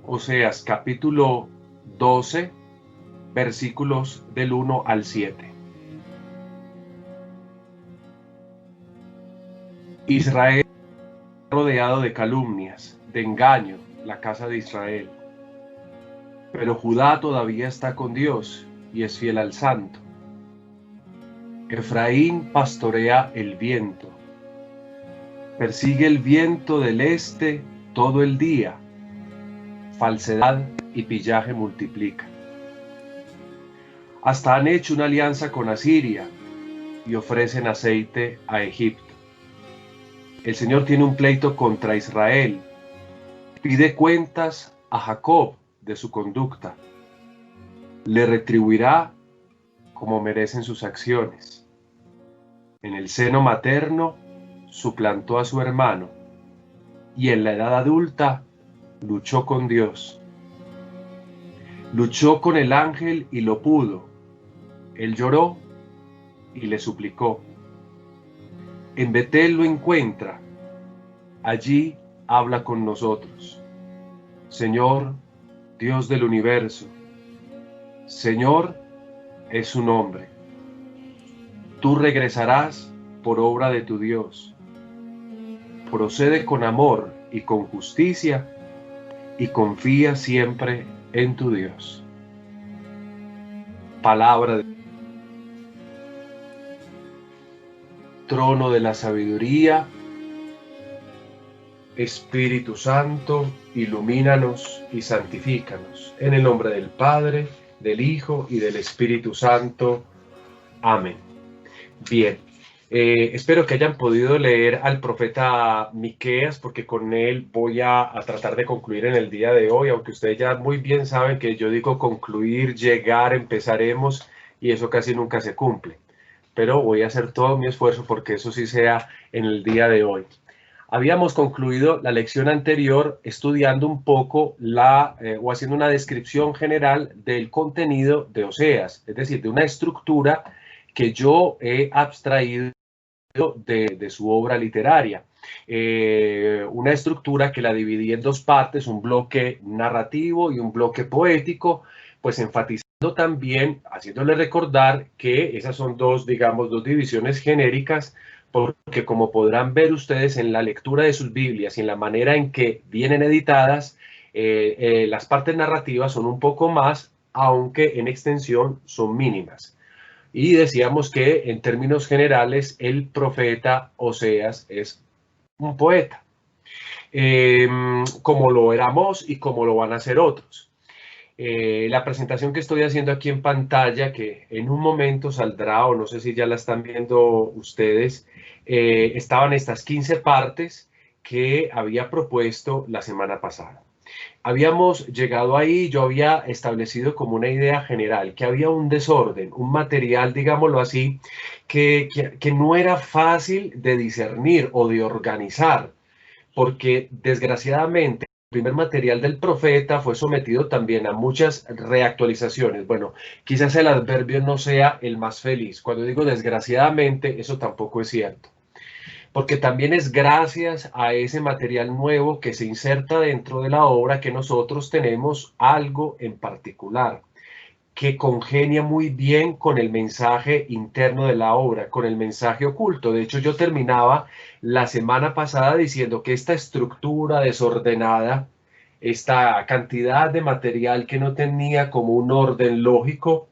Oseas capítulo 12, versículos del 1 al 7. Israel rodeado de calumnias, de engaño, la casa de Israel. Pero Judá todavía está con Dios y es fiel al Santo. Efraín pastorea el viento. Persigue el viento del este todo el día. Falsedad y pillaje multiplica. Hasta han hecho una alianza con Asiria y ofrecen aceite a Egipto. El Señor tiene un pleito contra Israel. Pide cuentas a Jacob de su conducta. Le retribuirá como merecen sus acciones. En el seno materno suplantó a su hermano y en la edad adulta luchó con Dios. Luchó con el ángel y lo pudo. Él lloró y le suplicó. En Betel lo encuentra. Allí habla con nosotros. Señor, Dios del universo. Señor es su nombre. Tú regresarás por obra de tu Dios. Procede con amor y con justicia y confía siempre en tu Dios. Palabra de trono de la sabiduría. Espíritu Santo, ilumínanos y santifícanos. En el nombre del Padre, del Hijo y del Espíritu Santo. Amén. Bien, espero que hayan podido leer al profeta Miqueas, porque con él voy a tratar de concluir en el día de hoy, aunque ustedes ya muy bien saben que yo digo concluir, llegar, empezaremos, y eso casi nunca se cumple. Pero voy a hacer todo mi esfuerzo porque eso sí sea en el día de hoy. Habíamos concluido la lección anterior estudiando un poco o haciendo una descripción general del contenido de Oseas, es decir, de una estructura que yo he abstraído de su obra literaria. Una estructura que la dividí en dos partes, un bloque narrativo y un bloque poético, pues enfatizando también, haciéndole recordar que esas son dos divisiones genéricas, porque como podrán ver ustedes en la lectura de sus Biblias y en la manera en que vienen editadas, las partes narrativas son un poco más, aunque en extensión son mínimas. Y decíamos que en términos generales el profeta Oseas es un poeta, como lo éramos y como lo van a hacer otros. La presentación que estoy haciendo aquí en pantalla, que en un momento saldrá, o no sé si ya la están viendo ustedes, estaban estas 15 partes que había propuesto la semana pasada. Habíamos llegado ahí, yo había establecido como una idea general, que había un desorden, un material, digámoslo así, que no era fácil de discernir o de organizar, porque desgraciadamente el primer material del profeta fue sometido también a muchas reactualizaciones. Bueno, quizás el adverbio no sea el más feliz. Cuando digo desgraciadamente, eso tampoco es cierto, porque también es gracias a ese material nuevo que se inserta dentro de la obra que nosotros tenemos algo en particular, que congenia muy bien con el mensaje interno de la obra, con el mensaje oculto. De hecho, yo terminaba la semana pasada diciendo que esta estructura desordenada, esta cantidad de material que no tenía como un orden lógico,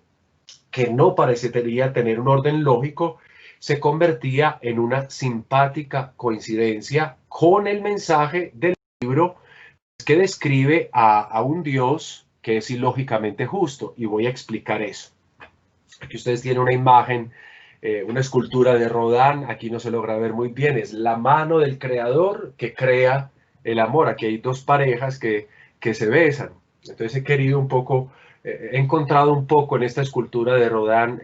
que no parecería tener un orden lógico, se convertía en una simpática coincidencia con el mensaje del libro que describe a un Dios que es ilógicamente justo, y voy a explicar eso. Aquí ustedes tienen una imagen, una escultura de Rodin, aquí no se logra ver muy bien, es la mano del creador que crea el amor. Aquí hay dos parejas que se besan. Entonces he querido un poco, he encontrado un poco en esta escultura de Rodin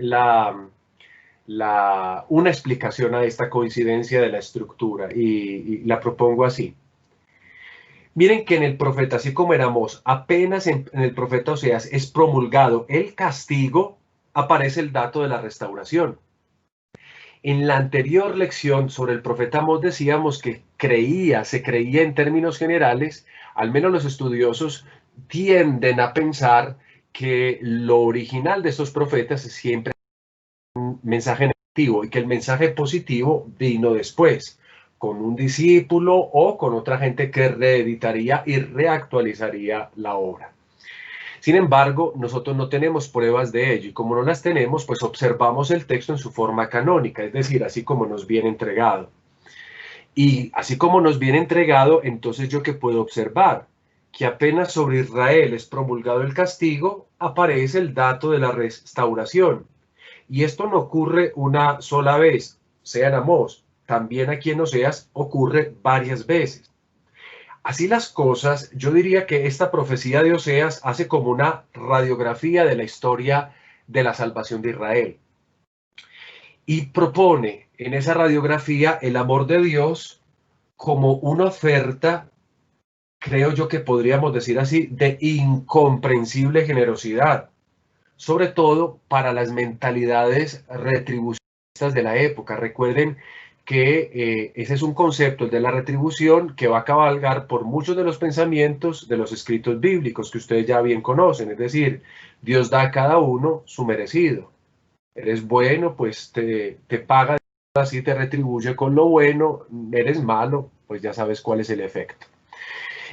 una explicación a esta coincidencia de la estructura, y la propongo así. Miren que en el profeta, así como éramos, apenas en el profeta Oseas es promulgado el castigo, aparece el dato de la restauración. En la anterior lección sobre el profeta Amós decíamos que se creía en términos generales, al menos los estudiosos tienden a pensar que lo original de estos profetas es siempre un mensaje negativo y que el mensaje positivo vino después, con un discípulo o con otra gente que reeditaría y reactualizaría la obra. Sin embargo, nosotros no tenemos pruebas de ello y como no las tenemos, pues observamos el texto en su forma canónica, es decir, así como nos viene entregado. Y así como nos viene entregado, entonces yo qué puedo observar, que apenas sobre Israel es promulgado el castigo, aparece el dato de la restauración. Y esto no ocurre una sola vez, sea en Amós, también aquí en Oseas ocurre varias veces. Así las cosas, yo diría que esta profecía de Oseas hace como una radiografía de la historia de la salvación de Israel y propone en esa radiografía el amor de Dios como una oferta, creo yo que podríamos decir así, de incomprensible generosidad, sobre todo para las mentalidades retribucionistas de la época. Recuerden que ese es un concepto, el de la retribución, que va a cabalgar por muchos de los pensamientos de los escritos bíblicos que ustedes ya bien conocen. Es decir, Dios da a cada uno su merecido. Eres bueno, pues te paga así, te retribuye con lo bueno. Eres malo, pues ya sabes cuál es el efecto.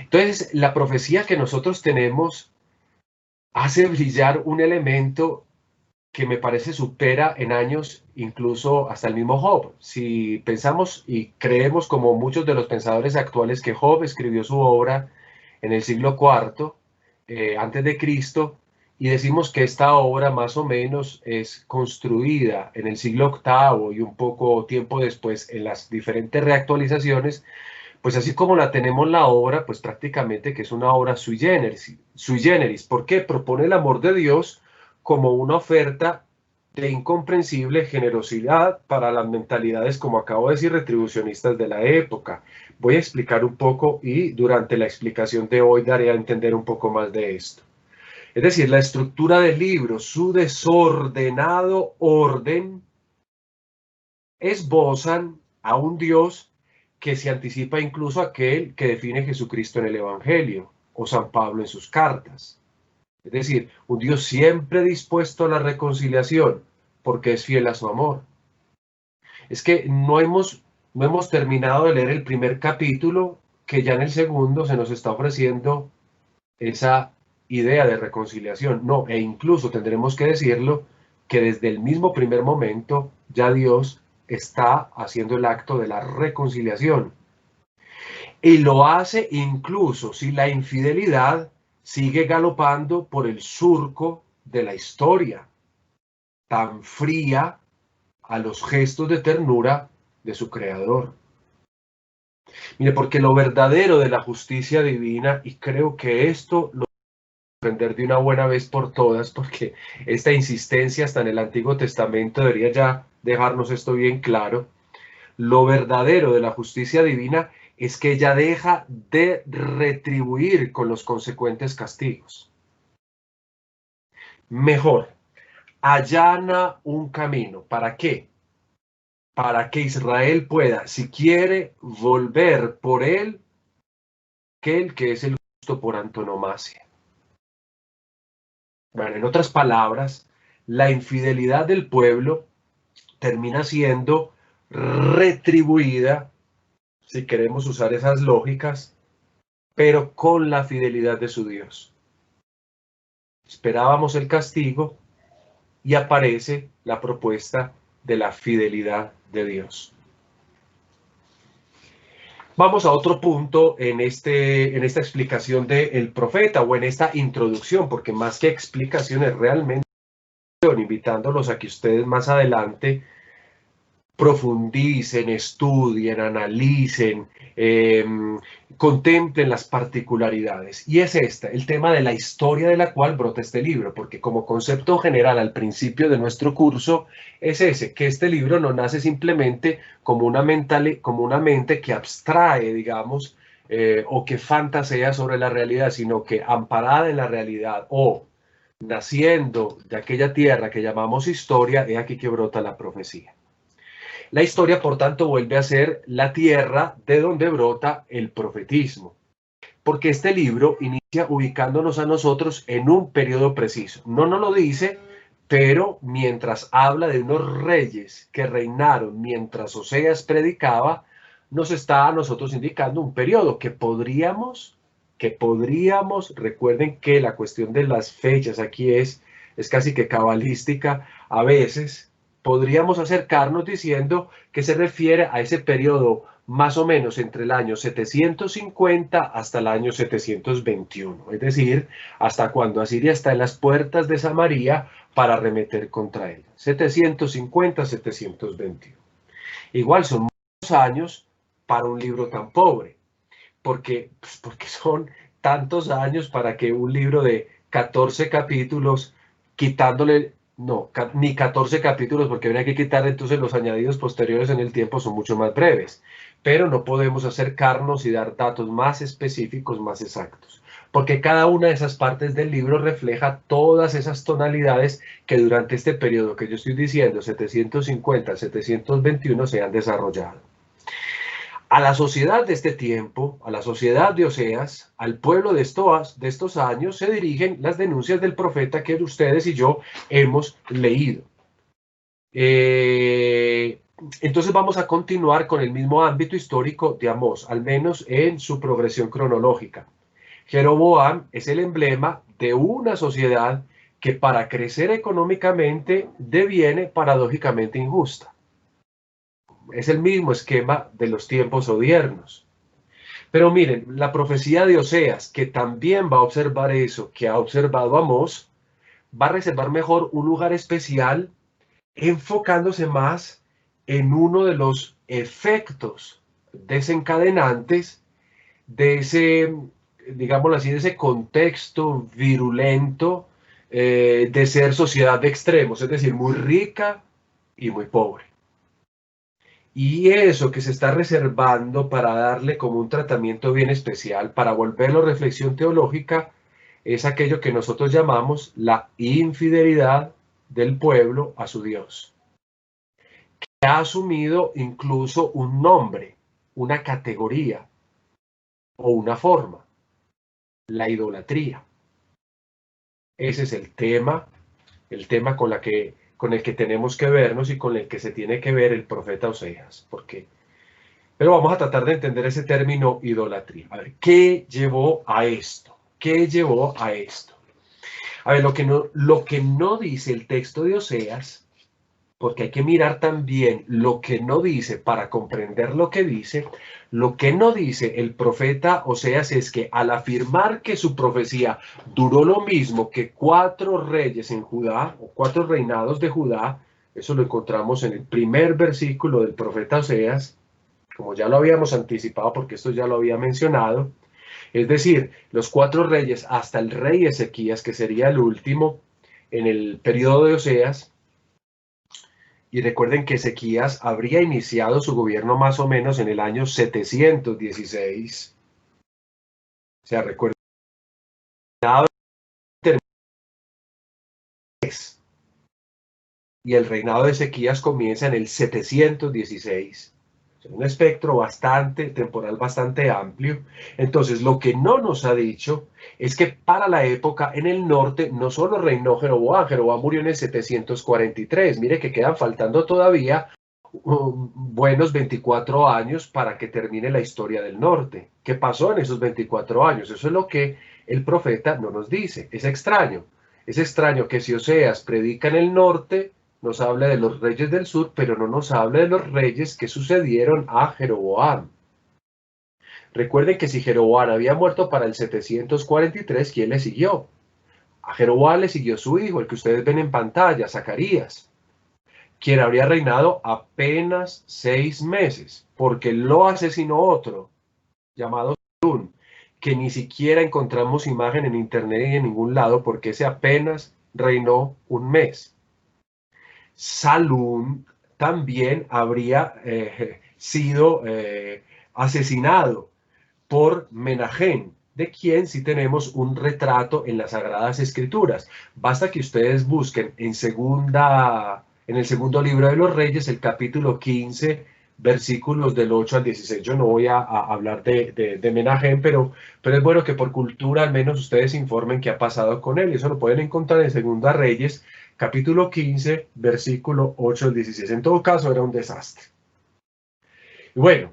Entonces, la profecía que nosotros tenemos hace brillar un elemento que me parece supera en años incluso hasta el mismo Job. Si pensamos y creemos como muchos de los pensadores actuales que Job escribió su obra en el siglo IV antes de Cristo y decimos que esta obra más o menos es construida en el siglo VIII y un poco tiempo después en las diferentes reactualizaciones, pues así como la tenemos la obra, pues prácticamente que es una obra sui generis. Sui generis. ¿Por qué? Propone el amor de Dios como una oferta de incomprensible generosidad para las mentalidades, como acabo de decir, retribucionistas de la época. Voy a explicar un poco y durante la explicación de hoy daré a entender un poco más de esto. Es decir, la estructura del libro, su desordenado orden, esbozan a un Dios que se anticipa incluso a aquel que define Jesucristo en el Evangelio o San Pablo en sus cartas. Es decir, un Dios siempre dispuesto a la reconciliación porque es fiel a su amor. Es que no hemos terminado de leer el primer capítulo que ya en el segundo se nos está ofreciendo esa idea de reconciliación. No, e incluso tendremos que decirlo que desde el mismo primer momento ya Dios está haciendo el acto de la reconciliación. Y lo hace incluso si la infidelidad sigue galopando por el surco de la historia, tan fría a los gestos de ternura de su creador. Mire, porque lo verdadero de la justicia divina, y creo que esto lo aprender de una buena vez por todas, porque esta insistencia hasta en el Antiguo Testamento debería ya dejarnos esto bien claro. Lo verdadero de la justicia divina es que ella deja de retribuir con los consecuentes castigos. Mejor, allana un camino. ¿Para qué? Para que Israel pueda, si quiere, volver por él, que es el justo por antonomasia. Bueno, en otras palabras, la infidelidad del pueblo termina siendo retribuida, si queremos usar esas lógicas, pero con la fidelidad de su Dios. Esperábamos el castigo y aparece la propuesta de la fidelidad de Dios. Vamos a otro punto en esta explicación del profeta o en esta introducción, porque más que explicaciones realmente, invitándolos a que ustedes más adelante profundicen, estudien, analicen, contemplen las particularidades. Y es el tema de la historia de la cual brota este libro, porque como concepto general al principio de nuestro curso es ese, que este libro no nace simplemente como una mente que abstrae, digamos, o que fantasea sobre la realidad, sino que amparada en la realidad o naciendo de aquella tierra que llamamos historia, es aquí que brota la profecía. La historia, por tanto, vuelve a ser la tierra de donde brota el profetismo. porque este libro inicia ubicándonos a nosotros en un periodo preciso. No nos lo dice, pero mientras habla de unos reyes que reinaron mientras Oseas predicaba, nos está a nosotros indicando un periodo que podríamos, recuerden que la cuestión de las fechas aquí es casi que cabalística, a veces podríamos acercarnos diciendo que se refiere a ese periodo más o menos entre el año 750 hasta el año 721, es decir, hasta cuando Asiria está en las puertas de Samaria para arremeter contra él. 750-721. Igual son muchos años para un libro tan pobre, porque son tantos años para que un libro de 14 capítulos, quitándole, no, ni 14 capítulos, porque habría que quitar entonces los añadidos posteriores en el tiempo, son mucho más breves, pero no podemos acercarnos y dar datos más específicos, más exactos, porque cada una de esas partes del libro refleja todas esas tonalidades que durante este periodo que yo estoy diciendo, 750 al 721, se han desarrollado. A la sociedad de este tiempo, a la sociedad de Oseas, al pueblo de estos años, se dirigen las denuncias del profeta que ustedes y yo hemos leído. Entonces vamos a continuar con el mismo ámbito histórico de Amós, al menos en su progresión cronológica. Jeroboam es el emblema de una sociedad que para crecer económicamente deviene paradójicamente injusta. Es el mismo esquema de los tiempos odiernos. Pero miren, la profecía de Oseas, que también va a observar eso que ha observado Amós, va a reservar mejor un lugar especial, enfocándose más en uno de los efectos desencadenantes de ese, digámoslo así, de ese contexto virulento de ser sociedad de extremos, es decir, muy rica y muy pobre. Y eso que se está reservando para darle como un tratamiento bien especial, para volverlo reflexión teológica, es aquello que nosotros llamamos la infidelidad del pueblo a su Dios, que ha asumido incluso un nombre, una categoría o una forma, la idolatría. Ese es el tema con el que tenemos que vernos y con el que se tiene que ver el profeta Oseas. ¿Por qué? Pero vamos a tratar de entender ese término idolatría. A ver, ¿qué llevó a esto? ¿Qué llevó a esto? A ver, lo que no dice el texto de Oseas, porque hay que mirar también lo que no dice para comprender lo que dice. Lo que no dice el profeta Oseas es que al afirmar que su profecía duró lo mismo que 4 reyes en Judá, o 4 reinados de Judá, eso lo encontramos en el primer versículo del profeta Oseas, como ya lo habíamos anticipado porque esto ya lo había mencionado, es decir, los 4 reyes hasta el rey Ezequías, que sería el último en el periodo de Oseas. Y recuerden que Ezequías habría iniciado su gobierno más o menos en el año 716. O sea, recuerden, y el reinado de Ezequías comienza en el 716. Un espectro temporal bastante amplio. Entonces, lo que no nos ha dicho es que para la época en el norte no solo reinó Jeroboam murió en el 743. Mire que quedan faltando todavía buenos 24 años para que termine la historia del norte. ¿Qué pasó en esos 24 años? Eso es lo que el profeta no nos dice. Es extraño que si Oseas predica en el norte, nos habla de los reyes del sur, pero no nos habla de los reyes que sucedieron a Jeroboam. Recuerden que si Jeroboam había muerto para el 743, ¿quién le siguió? A Jeroboam le siguió su hijo, el que ustedes ven en pantalla, Zacarías, quien habría reinado apenas 6 meses, porque lo asesinó otro, llamado Salún, que ni siquiera encontramos imagen en internet ni en ningún lado, porque ese apenas reinó 1 mes. Salún también habría sido asesinado por Menahem, de quien sí tenemos un retrato en las Sagradas Escrituras. Basta que ustedes busquen en el segundo libro de los Reyes, el capítulo 15, versículos del 8 al 16. Yo no voy a hablar de Menahem, pero es bueno que por cultura al menos ustedes informen qué ha pasado con él. Y eso lo pueden encontrar en Segunda Reyes, capítulo 15, versículo 8 al 16. En todo caso, era un desastre. Y bueno,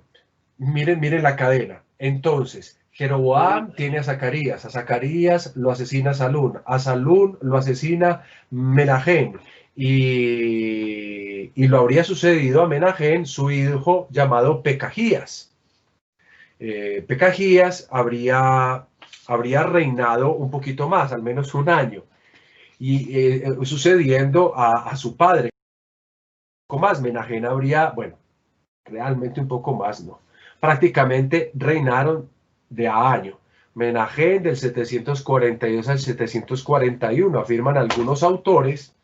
miren la cadena. Entonces, Jeroboam tiene a Zacarías lo asesina a Salún lo asesina Menahem, y lo habría sucedido a Menahem su hijo llamado Pekajías. Pekajías habría reinado un poquito más, al menos un año, y sucediendo a su padre. Un poco más, Menahem habría, bueno, realmente un poco más, no. Prácticamente reinaron de a año. Menahem del 742 al 741, afirman algunos autores,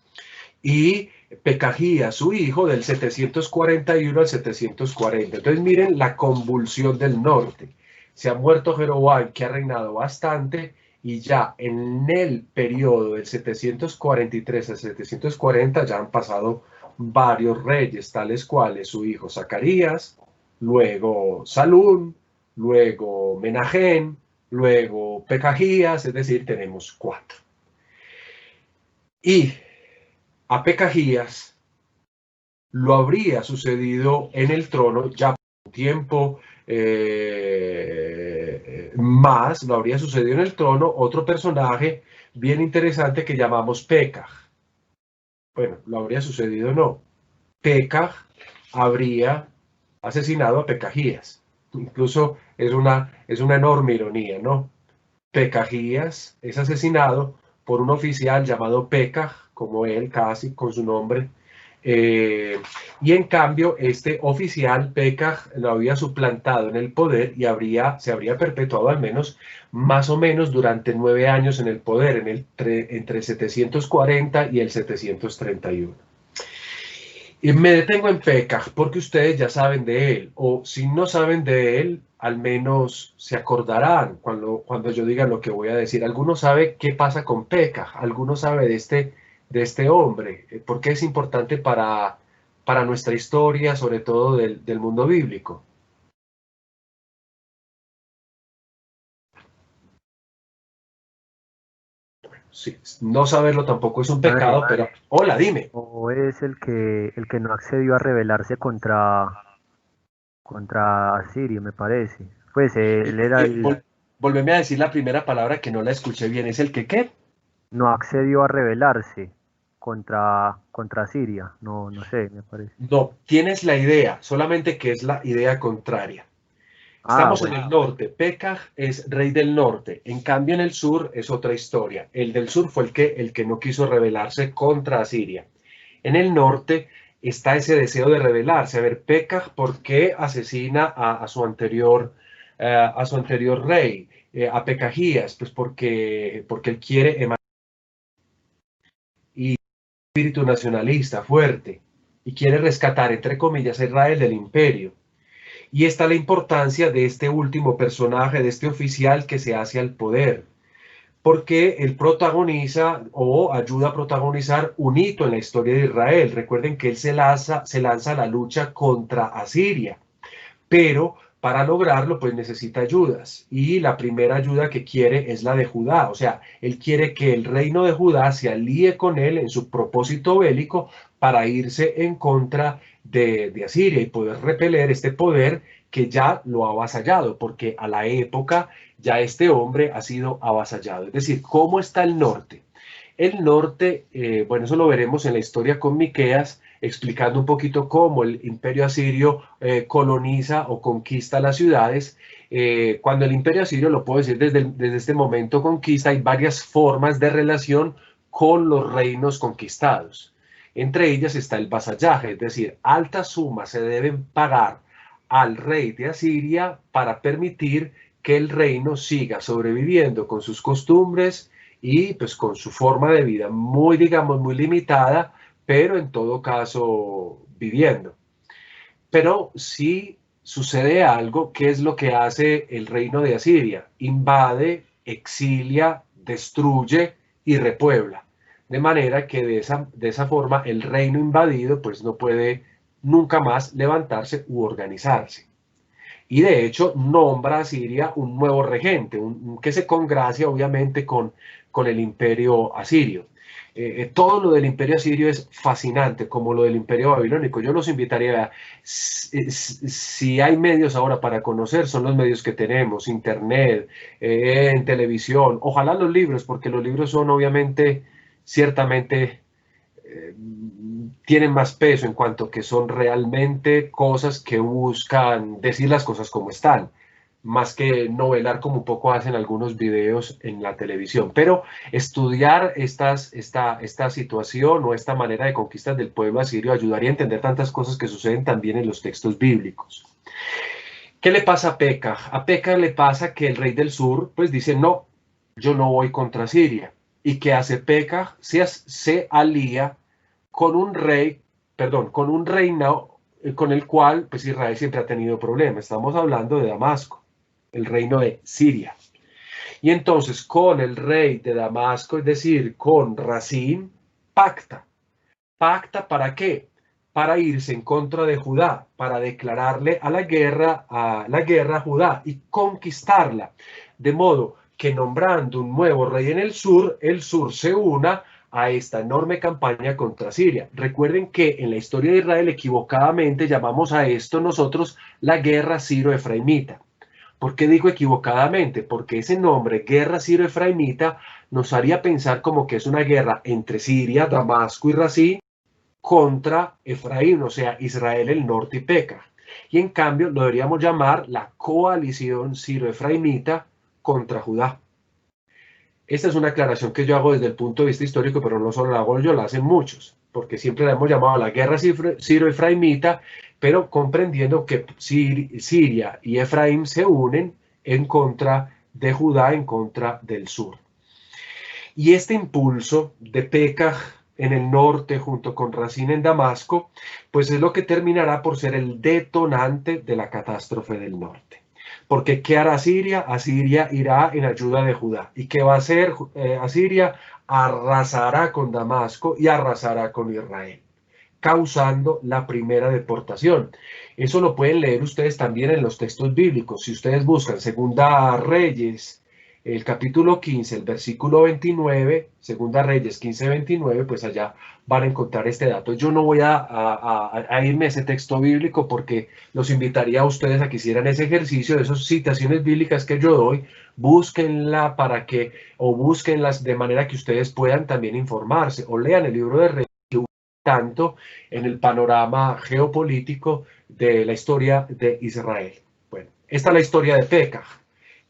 y Pekajías, su hijo, del 741 al 740. Entonces miren la convulsión del norte. Se ha muerto Jeroboam, que ha reinado bastante, y ya en el periodo del 743 al 740 ya han pasado varios reyes, tales cuales su hijo Zacarías, luego Salún, luego Menahem, luego Pekajías, es decir, tenemos 4. Y a Pekajías lo habría sucedido en el trono ya por un tiempo más, lo habría sucedido en el trono otro personaje bien interesante que llamamos Pekah. Bueno, lo habría sucedido no. Pekah habría asesinado a Pekajías. Incluso es una enorme ironía, ¿no? Pekajías es asesinado por un oficial llamado Pekah, como él casi con su nombre, y en cambio este oficial Pekah lo había suplantado en el poder y se habría perpetuado al menos más o menos durante 9 años en el poder, entre el 740 y el 731. Y me detengo en Pekah porque ustedes ya saben de él, o si no saben de él, al menos se acordarán cuando yo diga lo que voy a decir. ¿Alguno sabe qué pasa con Pekah? ¿Alguno sabe de este hombre? ¿Por qué es importante para nuestra historia, sobre todo del mundo bíblico? Sí, no saberlo tampoco es un pecado, pero hola, dime. ¿O es el que no accedió a rebelarse contra Asirio, me parece? Pues él era Volveme a decir la primera palabra que no la escuché bien. ¿Es el que qué? no accedió a rebelarse contra Siria, no sé, me parece. No, tienes la idea, solamente que es la idea contraria. Ah, Estamos en bueno, el norte. Pekah es rey del norte. En cambio, en el sur es otra historia. El del sur fue el que no quiso rebelarse contra Asiria. En el norte está ese deseo de rebelarse. A ver, Pekah, ¿por qué asesina a su anterior rey, a Pekajías? Pues porque él quiere emanar y espíritu nacionalista fuerte y quiere rescatar, entre comillas, a Israel del imperio. Y está la importancia de este último personaje, de este oficial que se hace al poder, porque él protagoniza o ayuda a protagonizar un hito en la historia de Israel. Recuerden que él se lanza a la lucha contra Asiria, pero para lograrlo pues necesita ayudas, y la primera ayuda que quiere es la de Judá. O sea, él quiere que el reino de Judá se alíe con él en su propósito bélico para irse en contra de Asiria y poder repeler este poder que ya lo ha avasallado, porque a la época ya este hombre ha sido avasallado. Es decir, ¿cómo está el norte? El norte, bueno, eso lo veremos en la historia con Miqueas, explicando un poquito cómo el imperio asirio coloniza o conquista las ciudades. Cuando el imperio asirio, lo puedo decir desde este momento, conquista, hay varias formas de relación con los reinos conquistados. Entre ellas está el vasallaje, es decir, altas sumas se deben pagar al rey de Asiria para permitir que el reino siga sobreviviendo con sus costumbres y pues con su forma de vida muy, digamos, muy limitada, pero en todo caso viviendo. Pero si sucede algo, ¿qué es lo que hace el reino de Asiria? Invade, exilia, destruye y repuebla. De manera que de esa forma el reino invadido pues no puede nunca más levantarse u organizarse. Y de hecho nombra a Siria un nuevo regente, que se congracia obviamente con el imperio asirio. Todo lo del imperio asirio es fascinante, como lo del imperio babilónico. Yo los invitaría a, si hay medios ahora para conocer, son los medios que tenemos, internet, en televisión, ojalá los libros, porque los libros son obviamente, ciertamente, tienen más peso en cuanto que son realmente cosas que buscan decir las cosas como están, más que novelar como un poco hacen algunos videos en la televisión. Pero estudiar esta situación o esta manera de conquistas del pueblo asirio ayudaría a entender tantas cosas que suceden también en los textos bíblicos. ¿Qué le pasa a Pekah? A Pekah le pasa que el rey del sur pues dice, no, yo no voy contra Siria. ¿Y qué hace Pekah? Se alía con un rey, perdón, con un reino con el cual pues Israel siempre ha tenido problemas. Estamos hablando de Damasco, el reino de Siria. Y entonces con el rey de Damasco, es decir, con Razín, pacta. ¿Pacta para qué? Para irse en contra de Judá, para declararle a la guerra a Judá y conquistarla. De modo que nombrando un nuevo rey en el sur se una a esta enorme campaña contra Siria. Recuerden que en la historia de Israel equivocadamente llamamos a esto nosotros la guerra siro-efraimita. ¿Por qué digo equivocadamente? Porque ese nombre, guerra siro-efraimita, nos haría pensar como que es una guerra entre Siria, Damasco y Razín contra Efraín, o sea, Israel el norte y Pekah. Y en cambio lo deberíamos llamar la coalición siro-efraimita contra Judá. Esta es una aclaración que yo hago desde el punto de vista histórico, pero no solo la hago yo, la hacen muchos, porque siempre la hemos llamado la guerra siro-efraimita, pero comprendiendo que Siria y Efraín se unen en contra de Judá, en contra del sur. Y este impulso de Pekah en el norte junto con Razín en Damasco, pues es lo que terminará por ser el detonante de la catástrofe del norte. Porque ¿qué hará Asiria? Asiria irá en ayuda de Judá. ¿Y qué va a hacer Asiria? Arrasará con Damasco y arrasará con Israel, causando la primera deportación. Eso lo pueden leer ustedes también en los textos bíblicos. Si ustedes buscan Segunda Reyes, el capítulo 15, el versículo 29, Segunda Reyes 15, 29, pues allá van a encontrar este dato. Yo no voy a irme a ese texto bíblico porque los invitaría a ustedes a que hicieran ese ejercicio de esas citaciones bíblicas que yo doy, búsquenla para que, o búsquenlas de manera que ustedes puedan también informarse, o lean el libro de Reyes, tanto en el panorama geopolítico de la historia de Israel. Bueno, esta es la historia de Pekah.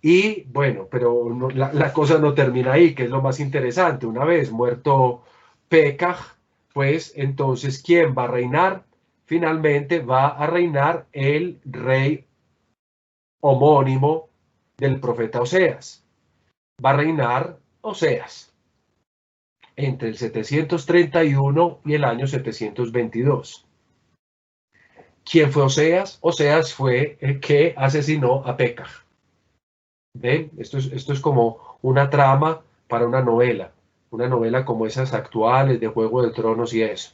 Y bueno, pero no, la cosa no termina ahí, que es lo más interesante. Una vez muerto Pekah, pues entonces, ¿quién va a reinar? Finalmente va a reinar el rey homónimo del profeta Oseas. Va a reinar Oseas entre el 731 y el año 722. ¿Quién fue Oseas? Oseas fue el que asesinó a Pekah. ¿Ven? Esto es como una trama para una novela como esas actuales de Juego de Tronos y eso.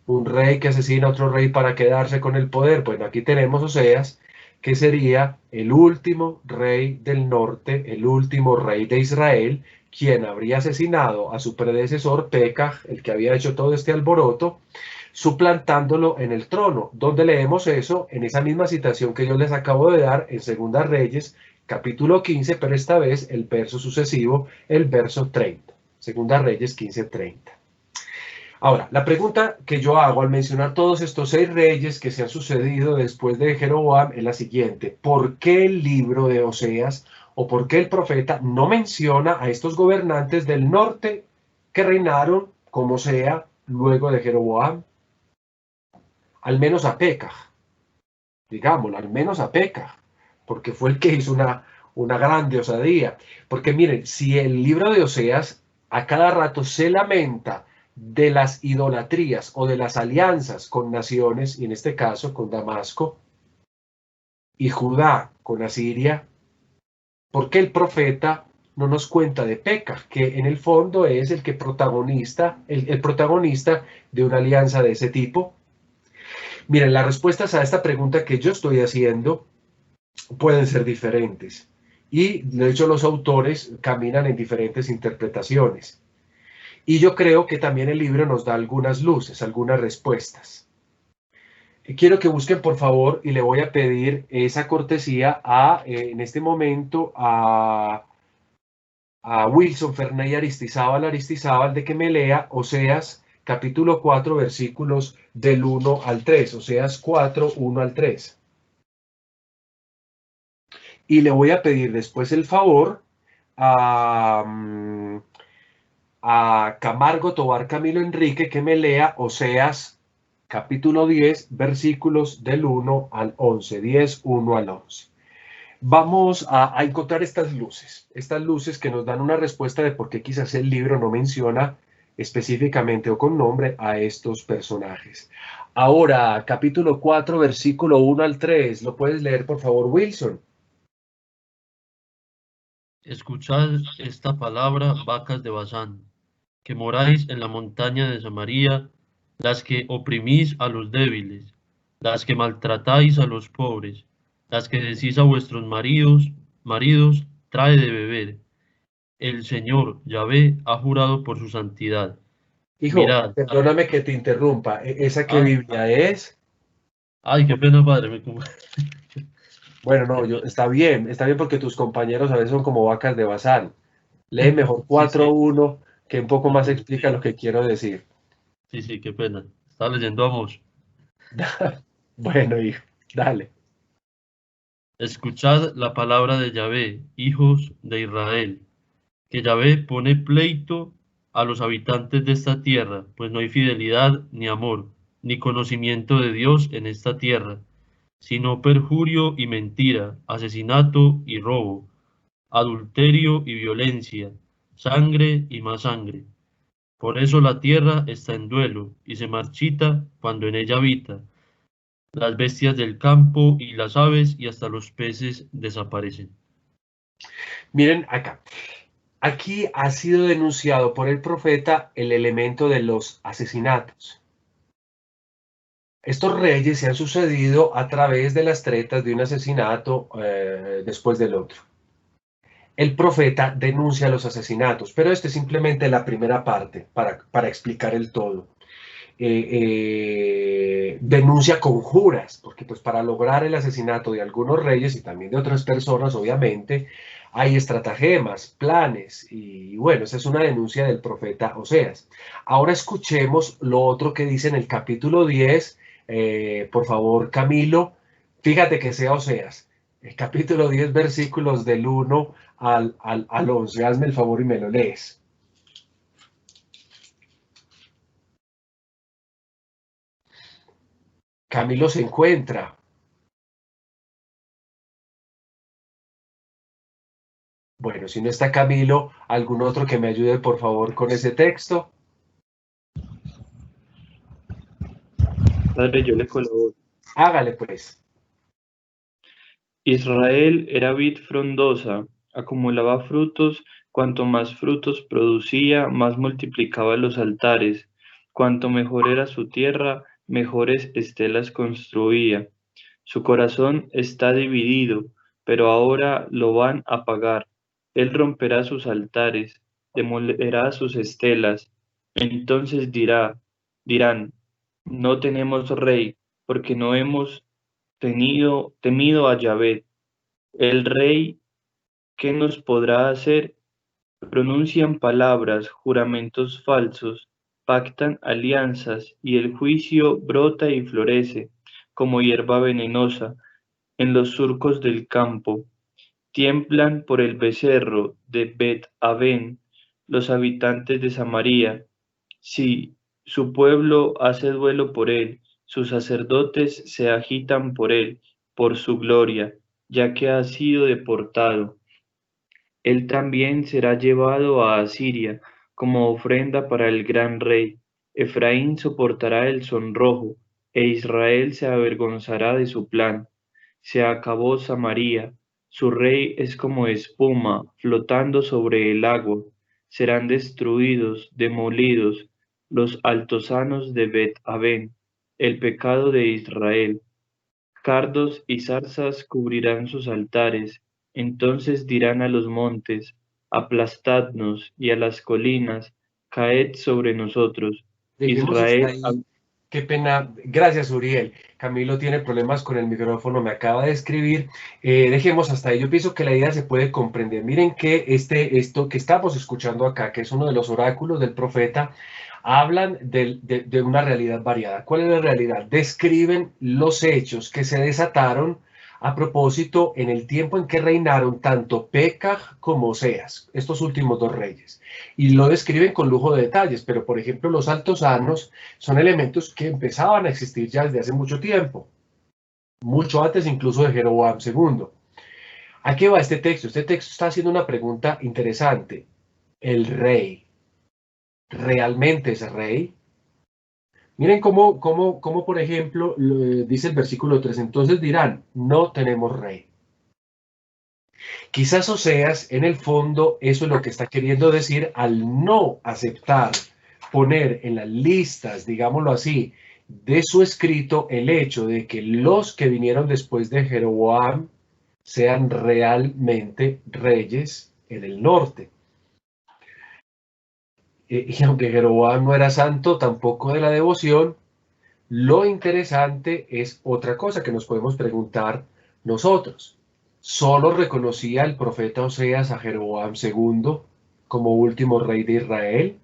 Un rey que asesina a otro rey para quedarse con el poder. Pues aquí tenemos Oseas, que sería el último rey del norte, el último rey de Israel, quien habría asesinado a su predecesor Pekah, el que había hecho todo este alboroto, suplantándolo en el trono. ¿Dónde leemos eso? En esa misma citación que yo les acabo de dar en Segunda Reyes, capítulo 15, pero esta vez el verso sucesivo, el verso 30. Segunda Reyes 15:30. Ahora, la pregunta que yo hago al mencionar todos estos 6 reyes que se han sucedido después de Jeroboam es la siguiente. ¿Por qué el libro de Oseas o por qué el profeta no menciona a estos gobernantes del norte que reinaron, como sea, luego de Jeroboam? Al menos a Pekah, digámoslo, al menos a Pekah, porque fue el que hizo una grande osadía. Porque miren, si el libro de Oseas a cada rato se lamenta de las idolatrías o de las alianzas con naciones, y en este caso con Damasco, y Judá con Asiria, ¿por qué el profeta no nos cuenta de Pekah, que en el fondo es el protagonista de una alianza de ese tipo? Miren, las respuestas a esta pregunta que yo estoy haciendo pueden ser diferentes. Y de hecho los autores caminan en diferentes interpretaciones. Y yo creo que también el libro nos da algunas luces, algunas respuestas. Quiero que busquen, por favor, y le voy a pedir esa cortesía en este momento a Wilson Ferney Aristizábal de que me lea Oseas capítulo 4 versículos del 1 al 3, Oseas 4, 1 al 3. Y le voy a pedir después el favor a Camargo Tobar Camilo Enrique que me lea Oseas capítulo 10 versículos del 1 al 11, 10, 1 al 11. Vamos a encontrar estas luces que nos dan una respuesta de por qué quizás el libro no menciona específicamente o con nombre a estos personajes. Ahora, capítulo 4, versículo 1 al 3. ¿Lo puedes leer, por favor, Wilson? Escuchad esta palabra, vacas de Basán, que moráis en la montaña de Samaria, las que oprimís a los débiles, las que maltratáis a los pobres, las que decís a vuestros maridos, trae de beber. El Señor, Yahvé, ha jurado por su santidad. Hijo, Mirad. perdóname que te interrumpa. ¿Esa qué Biblia es? Ay, qué pena, padre. Bueno, no, está bien porque tus compañeros a veces son como vacas de Bazán. Lee mejor 4.1, que un poco más explica lo que quiero decir. Sí, qué pena. Estaba leyendo Amós. Bueno, hijo, dale. Escuchad la palabra de Yahvé, hijos de Israel, que Yahvé pone pleito a los habitantes de esta tierra, pues no hay fidelidad, ni amor, ni conocimiento de Dios en esta tierra, sino perjurio y mentira, asesinato y robo, adulterio y violencia, sangre y más sangre. Por eso la tierra está en duelo y se marchita cuando en ella habita. Las bestias del campo y las aves y hasta los peces desaparecen. Miren acá. Aquí ha sido denunciado por el profeta el elemento de los asesinatos. Estos reyes se han sucedido a través de las tretas de un asesinato después del otro. El profeta denuncia los asesinatos, pero esta es simplemente la primera parte para explicar el todo. Denuncia conjuras, porque pues para lograr el asesinato de algunos reyes y también de otras personas, obviamente, hay estratagemas, planes, y bueno, esa es una denuncia del profeta Oseas. Ahora escuchemos lo otro que dice en el capítulo 10, por favor, Camilo, fíjate que sea Oseas, el capítulo 10, versículos del 1 al 11, hazme el favor y me lo lees. Camilo se encuentra. Bueno, si no está Camilo, ¿algún otro que me ayude, por favor, con ese texto? Padre, yo le colaboro. Hágale, pues. Israel era vid frondosa, acumulaba frutos, cuanto más frutos producía, más multiplicaba los altares. Cuanto mejor era su tierra, mejores estelas construía. Su corazón está dividido, pero ahora lo van a pagar. Él romperá sus altares, demolerá sus estelas. Entonces dirán, no tenemos rey, porque no hemos temido a Yahvé. El rey, ¿qué nos podrá hacer? Pronuncian palabras, juramentos falsos, pactan alianzas, y el juicio brota y florece como hierba venenosa en los surcos del campo. Tiemblan por el becerro de Bet-Aven los habitantes de Samaria. Sí, su pueblo hace duelo por él, sus sacerdotes se agitan por él, por su gloria, ya que ha sido deportado. Él también será llevado a Asiria como ofrenda para el gran rey. Efraín soportará el sonrojo, e Israel se avergonzará de su plan. Se acabó Samaria, su rey es como espuma flotando sobre el agua. Serán destruidos, demolidos, los altosanos de Bet-Aven. el pecado de Israel. Cardos y zarzas cubrirán sus altares. Entonces dirán a los montes, aplastadnos, y a las colinas, caed sobre nosotros. Dejemos hasta Israel, ahí. Qué pena. Gracias, Uriel. Camilo tiene problemas con el micrófono, me acaba de escribir. Dejemos hasta ahí. Yo pienso que la idea se puede comprender. Miren que esto que estamos escuchando acá, que es uno de los oráculos del profeta, hablan de una realidad variada. ¿Cuál es la realidad? Describen los hechos que se desataron a propósito en el tiempo en que reinaron tanto Pekah como Oseas, estos últimos dos reyes. Y lo describen con lujo de detalles, pero por ejemplo los altosanos son elementos que empezaban a existir ya desde hace mucho tiempo, mucho antes incluso de Jeroboam II. ¿A qué va este texto? Este texto está haciendo una pregunta interesante. ¿El rey realmente es rey? Miren cómo por ejemplo, dice el versículo 3, entonces dirán, no tenemos rey. Quizás Oseas, en el fondo, eso es lo que está queriendo decir al no aceptar poner en las listas, digámoslo así, de su escrito el hecho de que los que vinieron después de Jeroboam sean realmente reyes en el norte. Y aunque Jeroboam no era santo tampoco de la devoción, lo interesante es otra cosa que nos podemos preguntar nosotros. ¿Solo reconocía el profeta Oseas a Jeroboam II como último rey de Israel?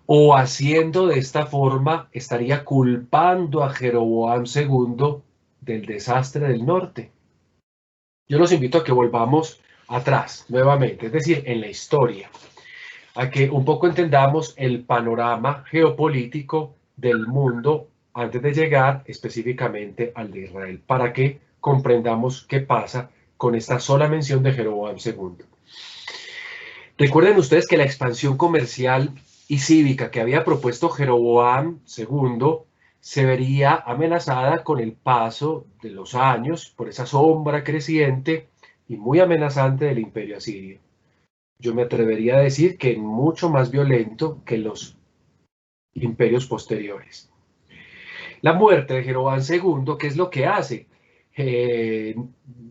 ¿O haciendo de esta forma estaría culpando a Jeroboam II del desastre del norte? Yo los invito a que volvamos atrás nuevamente, es decir, en la historia, a que un poco entendamos el panorama geopolítico del mundo antes de llegar específicamente al de Israel, para que comprendamos qué pasa con esta sola mención de Jeroboam II. Recuerden ustedes que la expansión comercial y cívica que había propuesto Jeroboam II se vería amenazada con el paso de los años por esa sombra creciente y muy amenazante del imperio asirio. Yo me atrevería a decir que mucho más violento que los imperios posteriores. La muerte de Jeroboam II, ¿qué es lo que hace?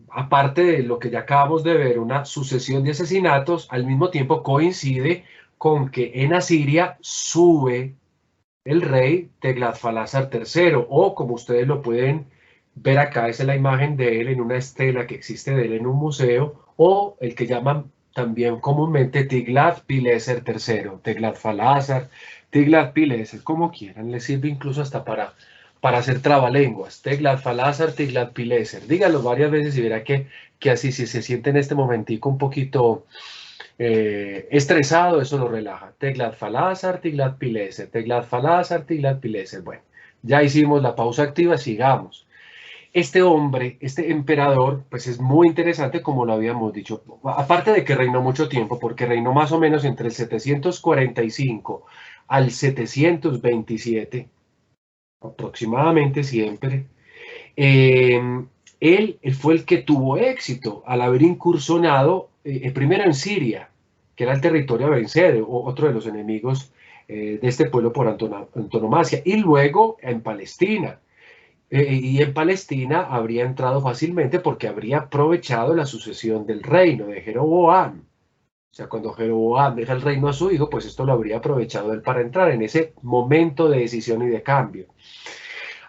Aparte de lo que ya acabamos de ver, una sucesión de asesinatos, al mismo tiempo coincide con que en Asiria sube el rey Tiglat-Falásar III, o como ustedes lo pueden ver acá, esa es la imagen de él en una estela que existe de él en un museo, o el que llaman también comúnmente Tiglat-Pileser III, Tiglat-Falásar, Tiglat-Pileser, como quieran, les sirve incluso hasta para hacer trabalenguas, Tiglat-Falásar, Tiglat-Pileser, díganlo varias veces y verá que así si se siente en este momentico un poquito estresado, eso lo relaja. Tiglat-Falásar, Tiglat-Pileser, Tiglat-Falásar, Tiglat-Pileser. Bueno, ya hicimos la pausa activa, sigamos. Este hombre, este emperador, pues es muy interesante como lo habíamos dicho, aparte de que reinó mucho tiempo, porque reinó más o menos entre el 745 al 727, aproximadamente siempre. Él fue el que tuvo éxito al haber incursionado primero en Siria, que era el territorio a vencer, otro de los enemigos de este pueblo por antonomasia, y luego en Palestina. Y en Palestina habría entrado fácilmente porque habría aprovechado la sucesión del reino de Jeroboam. O sea, cuando Jeroboam deja el reino a su hijo, pues esto lo habría aprovechado él para entrar en ese momento de decisión y de cambio.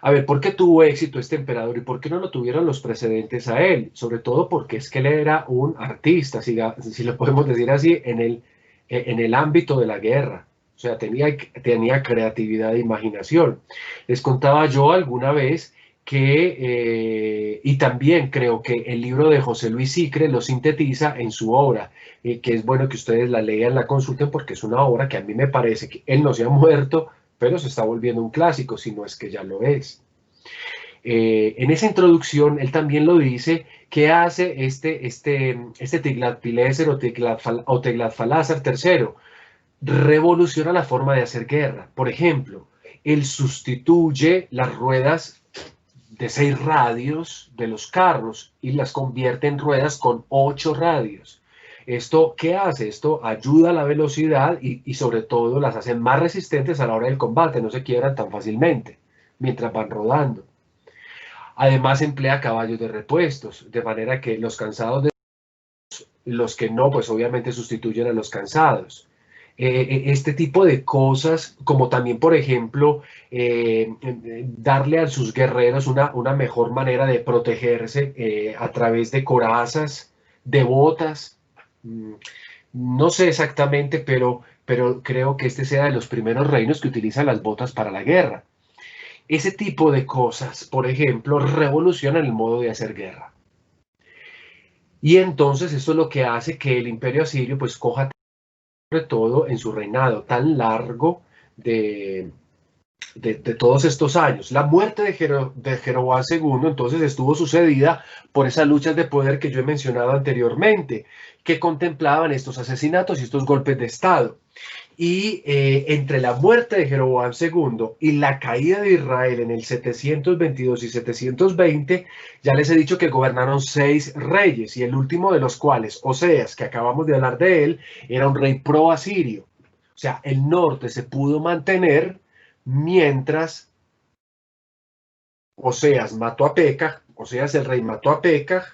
A ver, ¿por qué tuvo éxito este emperador y por qué no lo tuvieron los precedentes a él? Sobre todo porque es que él era un artista, si lo podemos decir así, en el ámbito de la guerra. O sea, tenía creatividad e imaginación. Les contaba yo alguna vez que, y también creo que el libro de José Luis Sicre lo sintetiza en su obra, que es bueno que ustedes la lean, la consulten, porque es una obra que a mí me parece que él no se ha muerto, pero se está volviendo un clásico, si no es que ya lo es. En esa introducción, él también lo dice, que hace este Tiglat-Pileser o Tiglat-Falásar III, revoluciona la forma de hacer guerra. Por ejemplo, él sustituye las ruedas de 6 radios de los carros y las convierte en ruedas con 8 radios. ¿Esto qué hace? Esto ayuda a la velocidad y sobre todo las hace más resistentes a la hora del combate, no se quiebran tan fácilmente. mientras van rodando. Además emplea caballos de repuestos, de manera que los cansados, los que no, pues obviamente sustituyen a los cansados. Este tipo de cosas, como también, por ejemplo, darle a sus guerreros una mejor manera de protegerse a través de corazas, de botas. No sé exactamente, pero creo que este sea de los primeros reinos que utilizan las botas para la guerra. Ese tipo de cosas, por ejemplo, revolucionan el modo de hacer guerra. Y entonces esto es lo que hace que el imperio asirio pues coja, sobre todo en su reinado tan largo de todos estos años. La muerte de Jeroboam II entonces estuvo sucedida por esas luchas de poder que yo he mencionado anteriormente, que contemplaban estos asesinatos y estos golpes de Estado. Y entre la muerte de Jeroboam II y la caída de Israel en el 722 y 720, ya les he dicho que gobernaron 6 reyes, y el último de los cuales, Oseas, que acabamos de hablar de él, era un rey pro-asirio. O sea, el norte se pudo mantener mientras Oseas mató a Pekah, Oseas el rey mató a Pekah,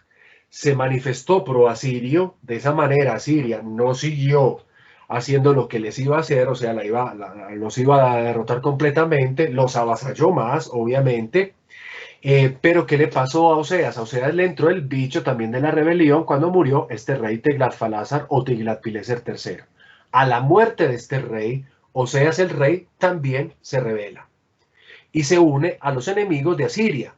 se manifestó pro-asirio. De esa manera Asiria no siguió haciendo lo que les iba a hacer, o sea, los iba a derrotar completamente, los avasalló más, obviamente. Pero ¿qué le pasó a Oseas? A Oseas le entró el bicho también de la rebelión cuando murió este rey Tiglat-Falásar o Tiglat-Pileser III. A la muerte de este rey, Oseas el rey también se rebela y se une a los enemigos de Asiria.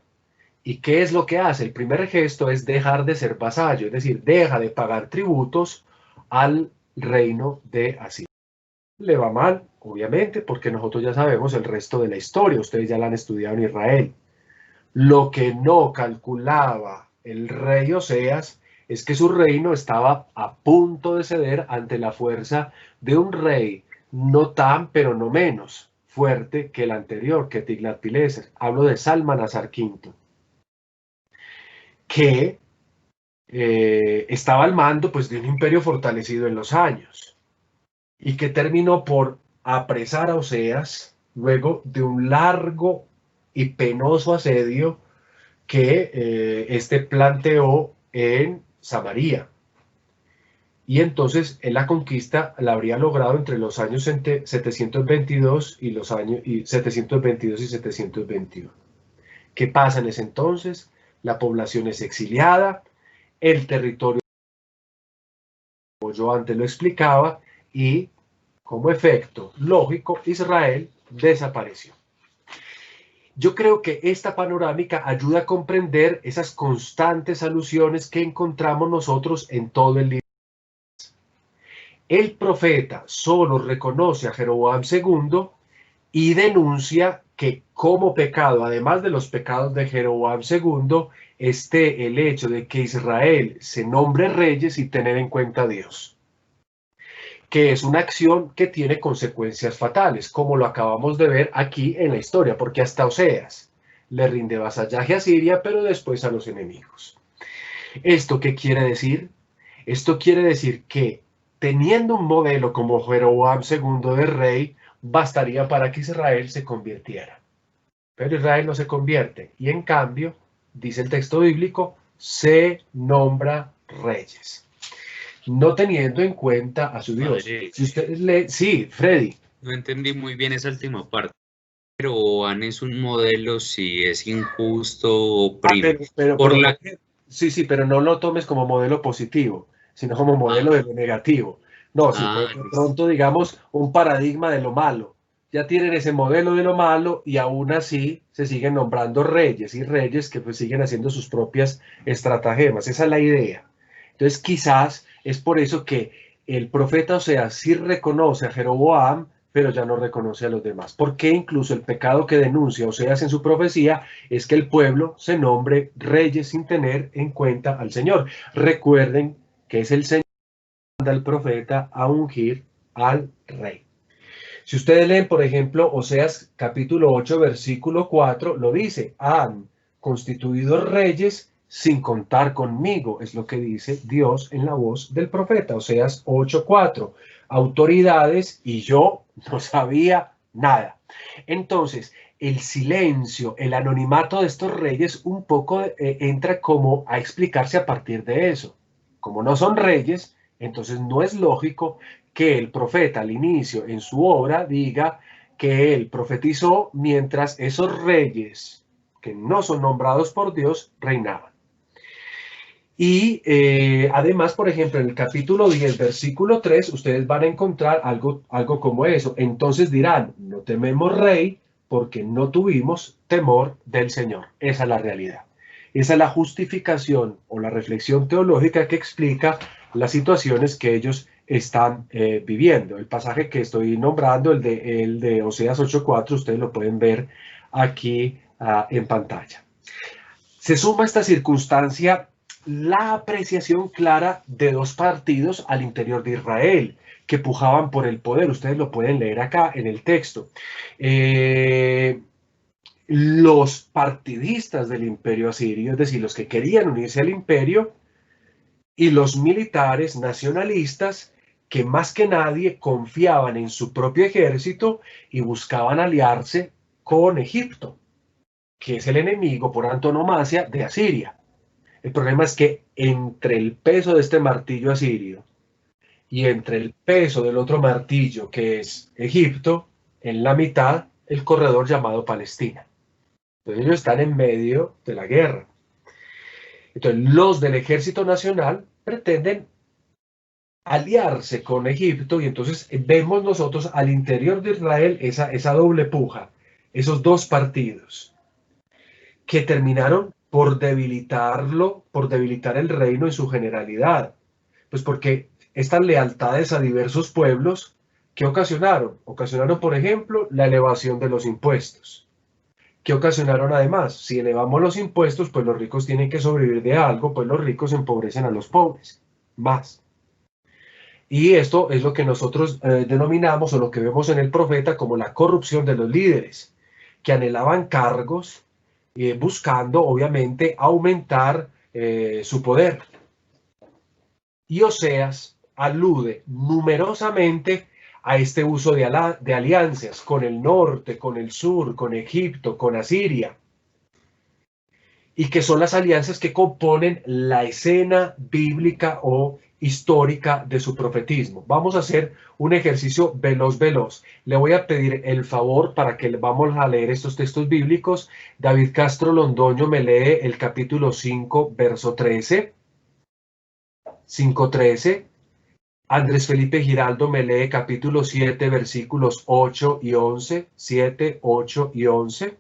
¿Y qué es lo que hace? El primer gesto es dejar de ser vasallo, es decir, deja de pagar tributos al reino de Asiria. Le va mal, obviamente, porque nosotros ya sabemos el resto de la historia, ustedes ya la han estudiado en Israel. Lo que no calculaba el rey Oseas es que su reino estaba a punto de ceder ante la fuerza de un rey no tan, pero no menos fuerte que el anterior, que Tiglat-Pileser. Hablo de Salmanasar V, que estaba al mando pues, de un imperio fortalecido en los años y que terminó por apresar a Oseas luego de un largo y penoso asedio que este planteó en Samaria. Y entonces él la conquista la habría logrado entre los años 722 y 721. ¿Qué pasa en ese entonces? La población es exiliada, el territorio, como yo antes lo explicaba, y como efecto lógico, Israel desapareció. Yo creo que esta panorámica ayuda a comprender esas constantes alusiones que encontramos nosotros en todo el libro. El profeta solo reconoce a Jeroboam II y denuncia que como pecado, además de los pecados de Jeroboam II, esté el hecho de que Israel se nombre reyes y tener en cuenta a Dios, que es una acción que tiene consecuencias fatales, como lo acabamos de ver aquí en la historia, porque hasta Oseas le rinde vasallaje a Siria, pero después a los enemigos. ¿Esto qué quiere decir? Esto quiere decir que teniendo un modelo como Jeroboam II de rey, bastaría para que Israel se convirtiera. Pero Israel no se convierte, y en cambio, dice el texto bíblico, se nombra reyes, no teniendo en cuenta a su Dios. Si ustedes leen, sí, Freddy. No entendí muy bien esa última parte. Jeroboam es un modelo si es injusto o oprime. Sí, pero no lo tomes como modelo positivo, sino como modelo de lo negativo. No, si de pronto digamos un paradigma de lo malo. Ya tienen ese modelo de lo malo y aún así se siguen nombrando reyes y reyes que pues siguen haciendo sus propias estratagemas. Esa es la idea. Entonces quizás es por eso que el profeta Oseas sí reconoce a Jeroboam, pero ya no reconoce a los demás. Porque incluso el pecado que denuncia Oseas en su profecía es que el pueblo se nombre reyes sin tener en cuenta al Señor. Recuerden que es el Señor que manda al profeta a ungir al rey. Si ustedes leen, por ejemplo, Oseas capítulo 8, versículo 4, lo dice, han constituido reyes sin contar conmigo, es lo que dice Dios en la voz del profeta, Oseas 8:4, autoridades y yo no sabía nada. Entonces, el silencio, el anonimato de estos reyes un poco entra como a explicarse a partir de eso. Como no son reyes, entonces no es lógico que el profeta al inicio en su obra diga que él profetizó mientras esos reyes que no son nombrados por Dios reinaban. Y además, por ejemplo, en el capítulo 10, versículo 3, ustedes van a encontrar algo como eso. Entonces dirán, no tememos rey, porque no tuvimos temor del Señor. Esa es la realidad. Esa es la justificación o la reflexión teológica que explica las situaciones que ellos están viviendo. El pasaje que estoy nombrando, el de Oseas 8:4, ustedes lo pueden ver aquí en pantalla. Se suma a esta circunstancia la apreciación clara de dos partidos al interior de Israel que pujaban por el poder. Ustedes lo pueden leer acá en el texto. Los partidistas del imperio asirio, es decir, los que querían unirse al imperio, y los militares nacionalistas que más que nadie confiaban en su propio ejército y buscaban aliarse con Egipto, que es el enemigo por antonomasia de Asiria. El problema es que entre el peso de este martillo asirio y entre el peso del otro martillo que es Egipto, en la mitad el corredor llamado Palestina. Entonces ellos están en medio de la guerra. Entonces los del Ejército Nacional pretenden aliarse con Egipto y entonces vemos nosotros al interior de Israel esa doble puja, esos dos partidos que terminaron por debilitar el reino en su generalidad. Pues porque estas lealtades a diversos pueblos, ¿qué ocasionaron? Ocasionaron, por ejemplo, la elevación de los impuestos. ¿Qué ocasionaron además? Si elevamos los impuestos, pues los ricos tienen que sobrevivir de algo, pues los ricos empobrecen a los pobres, más. Y esto es lo que nosotros denominamos o lo que vemos en el profeta como la corrupción de los líderes, que anhelaban cargos, buscando obviamente aumentar su poder. Y Oseas alude numerosamente a este uso de alianzas con el norte, con el sur, con Egipto, con Asiria, y que son las alianzas que componen la escena bíblica o histórica de su profetismo. Vamos a hacer un ejercicio veloz. Le voy a pedir el favor para que vamos a leer estos textos bíblicos. David Castro Londoño me lee el capítulo 5, verso 13. 5:13. Andrés Felipe Giraldo me lee capítulo 7, versículos 8 y 11. 7, 8 y 11.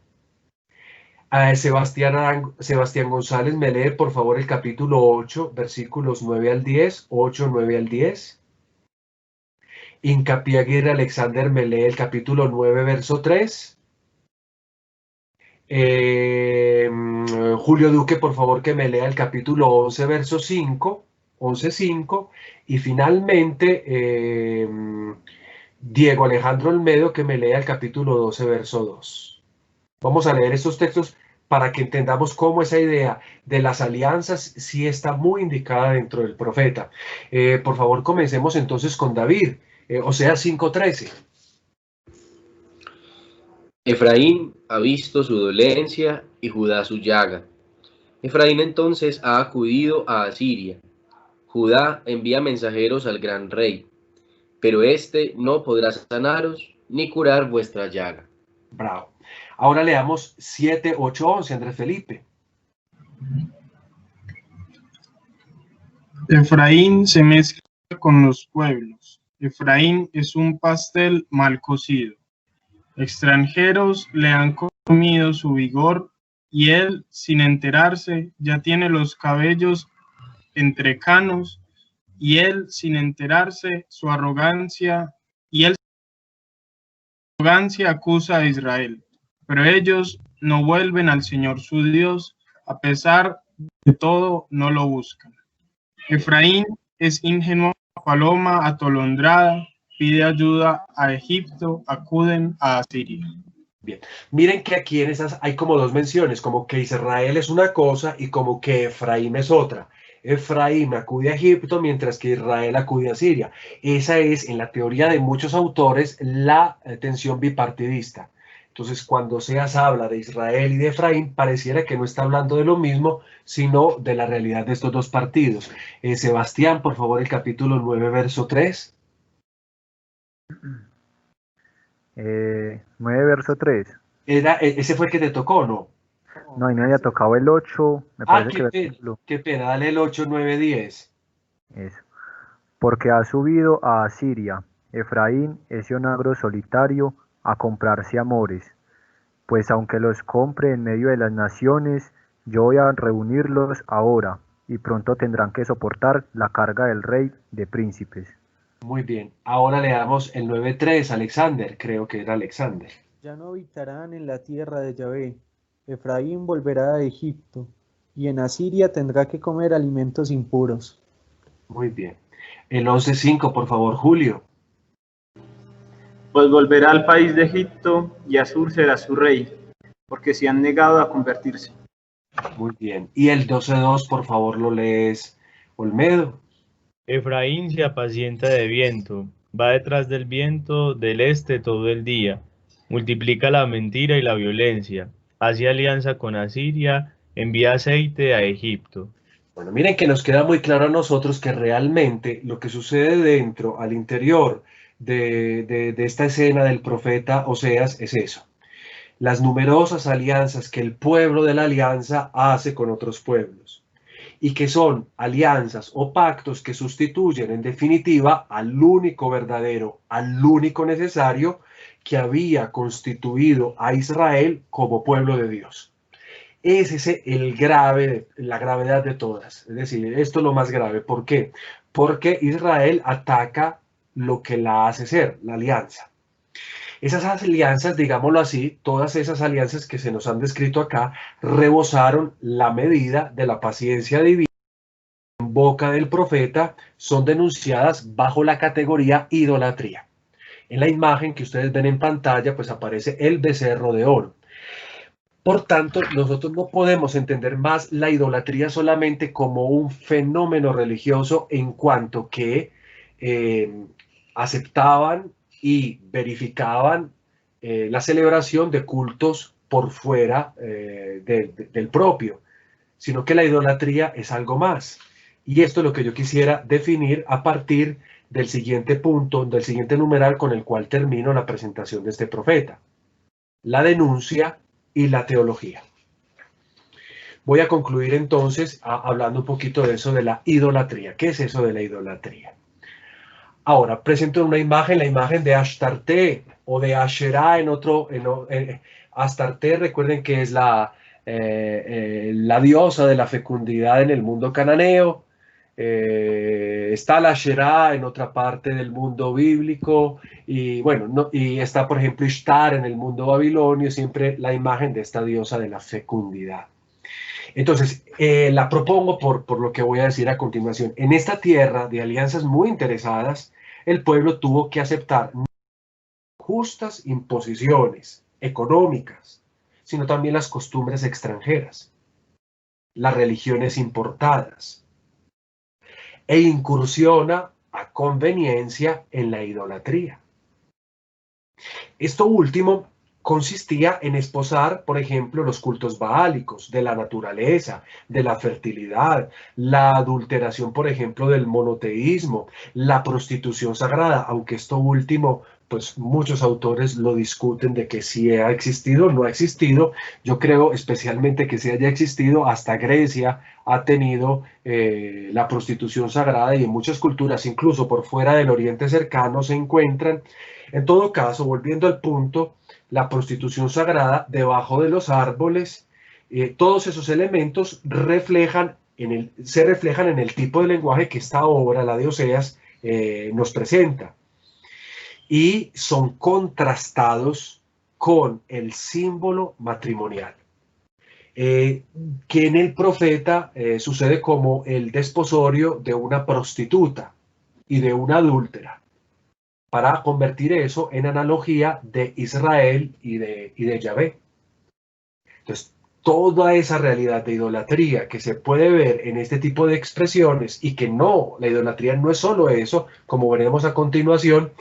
Sebastián González me lee por favor el capítulo 8, versículos 9 al 10, 8, 9 al 10. Hincapié Aguirre Alexander me lee el capítulo 9, verso 3. Julio Duque, por favor, que me lea el capítulo 11, verso 5, 11:5. Y finalmente, Diego Alejandro Olmedo, que me lea el capítulo 12, verso 2. Vamos a leer estos textos para que entendamos cómo esa idea de las alianzas sí está muy indicada dentro del profeta. Por favor, comencemos entonces con David, Oseas 5:13. Efraín ha visto su dolencia y Judá su llaga. Efraín entonces ha acudido a Asiria. Judá envía mensajeros al gran rey, pero éste no podrá sanaros ni curar vuestra llaga. Bravo. Ahora leamos 7, 8, 11, Andrés Felipe. Efraín se mezcla con los pueblos. Efraín es un pastel mal cocido. Extranjeros le han comido su vigor y él, sin enterarse, ya tiene los cabellos entre canos, y él, sin enterarse, su arrogancia acusa a Israel. Pero ellos no vuelven al Señor su Dios, a pesar de todo no lo buscan. Efraín es ingenua paloma atolondrada, pide ayuda a Egipto, acuden a Asiria. Bien, miren que aquí en esas hay como dos menciones, como que Israel es una cosa y como que Efraín es otra. Efraín acude a Egipto mientras que Israel acude a Siria. Esa es, en la teoría de muchos autores, la tensión bipartidista. Entonces, cuando Oseas habla de Israel y de Efraín, pareciera que no está hablando de lo mismo, sino de la realidad de estos dos partidos. Sebastián, por favor, el capítulo 9, verso 3. 9, verso 3. Ese fue el que te tocó, ¿no? No, y no había tocado el 8, me Ah, parece que versículo. qué pena, dale el 8, 9, 10. Eso. Porque ha subido a Asiria, Efraín, ese onagro solitario, a comprarse amores. Pues aunque los compre en medio de las naciones, yo voy a reunirlos ahora, y pronto tendrán que soportar la carga del rey de príncipes. Muy bien, ahora le damos el 9.3, Alexander, creo que era Alexander. Ya no habitarán en la tierra de Yahvé. Efraín volverá a Egipto, y en Asiria tendrá que comer alimentos impuros. Muy bien. El 11.5, por favor, Julio. Pues volverá al país de Egipto, y Asur será su rey, porque se han negado a convertirse. Muy bien. Y el 12.2, por favor, lo lees, Olmedo. Efraín se apacienta de viento, va detrás del viento del este todo el día, multiplica la mentira y la violencia, hace alianza con Asiria, envía aceite a Egipto. Bueno, miren que nos queda muy claro a nosotros que realmente lo que sucede dentro, al interior de esta escena del profeta Oseas es eso. Las numerosas alianzas que el pueblo de la alianza hace con otros pueblos. Y que son alianzas o pactos que sustituyen en definitiva al único verdadero, al único necesario que había constituido a Israel como pueblo de Dios. Ese es la gravedad de todas. Es decir, esto es lo más grave. ¿Por qué? Porque Israel ataca lo que la hace ser, la alianza. Esas alianzas, digámoslo así, todas esas alianzas que se nos han descrito acá, rebosaron la medida de la paciencia divina. En boca del profeta son denunciadas bajo la categoría idolatría. En la imagen que ustedes ven en pantalla, pues aparece el becerro de oro. Por tanto, nosotros no podemos entender más la idolatría solamente como un fenómeno religioso en cuanto que aceptaban y verificaban la celebración de cultos por fuera del propio, sino que la idolatría es algo más. Y esto es lo que yo quisiera definir a partir del siguiente punto, del siguiente numeral con el cual termino la presentación de este profeta. La denuncia y la teología. Voy a concluir entonces hablando un poquito de eso de la idolatría. ¿Qué es eso de la idolatría? Ahora, presento una imagen, la imagen de Astarte o de Asherah Astarte, recuerden que es la diosa de la fecundidad en el mundo cananeo. Está la Asherah en otra parte del mundo bíblico y bueno, y está por ejemplo Ishtar en el mundo babilonio, siempre la imagen de esta diosa de la fecundidad. Entonces, la propongo por lo que voy a decir a continuación. En esta tierra de alianzas muy interesadas, el pueblo tuvo que aceptar no justas imposiciones económicas, sino también las costumbres extranjeras, las religiones importadas, e incursiona a conveniencia en la idolatría. Esto último consistía en esposar, por ejemplo, los cultos baálicos de la naturaleza, de la fertilidad, la adulteración, por ejemplo, del monoteísmo, la prostitución sagrada, aunque esto último, pues muchos autores lo discuten de que si ha existido o no ha existido. Yo creo especialmente que si haya existido, hasta Grecia ha tenido la prostitución sagrada y en muchas culturas, incluso por fuera del Oriente cercano, se encuentran. En todo caso, volviendo al punto, la prostitución sagrada debajo de los árboles, todos esos elementos se reflejan en el tipo de lenguaje que esta obra, la de Oseas, nos presenta. Y son contrastados con el símbolo matrimonial, que en el profeta sucede como el desposorio de una prostituta y de una adúltera, para convertir eso en analogía de Israel y de Yahvé. Entonces, toda esa realidad de idolatría que se puede ver en este tipo de expresiones, y que no, la idolatría no es solo eso, como veremos a continuación,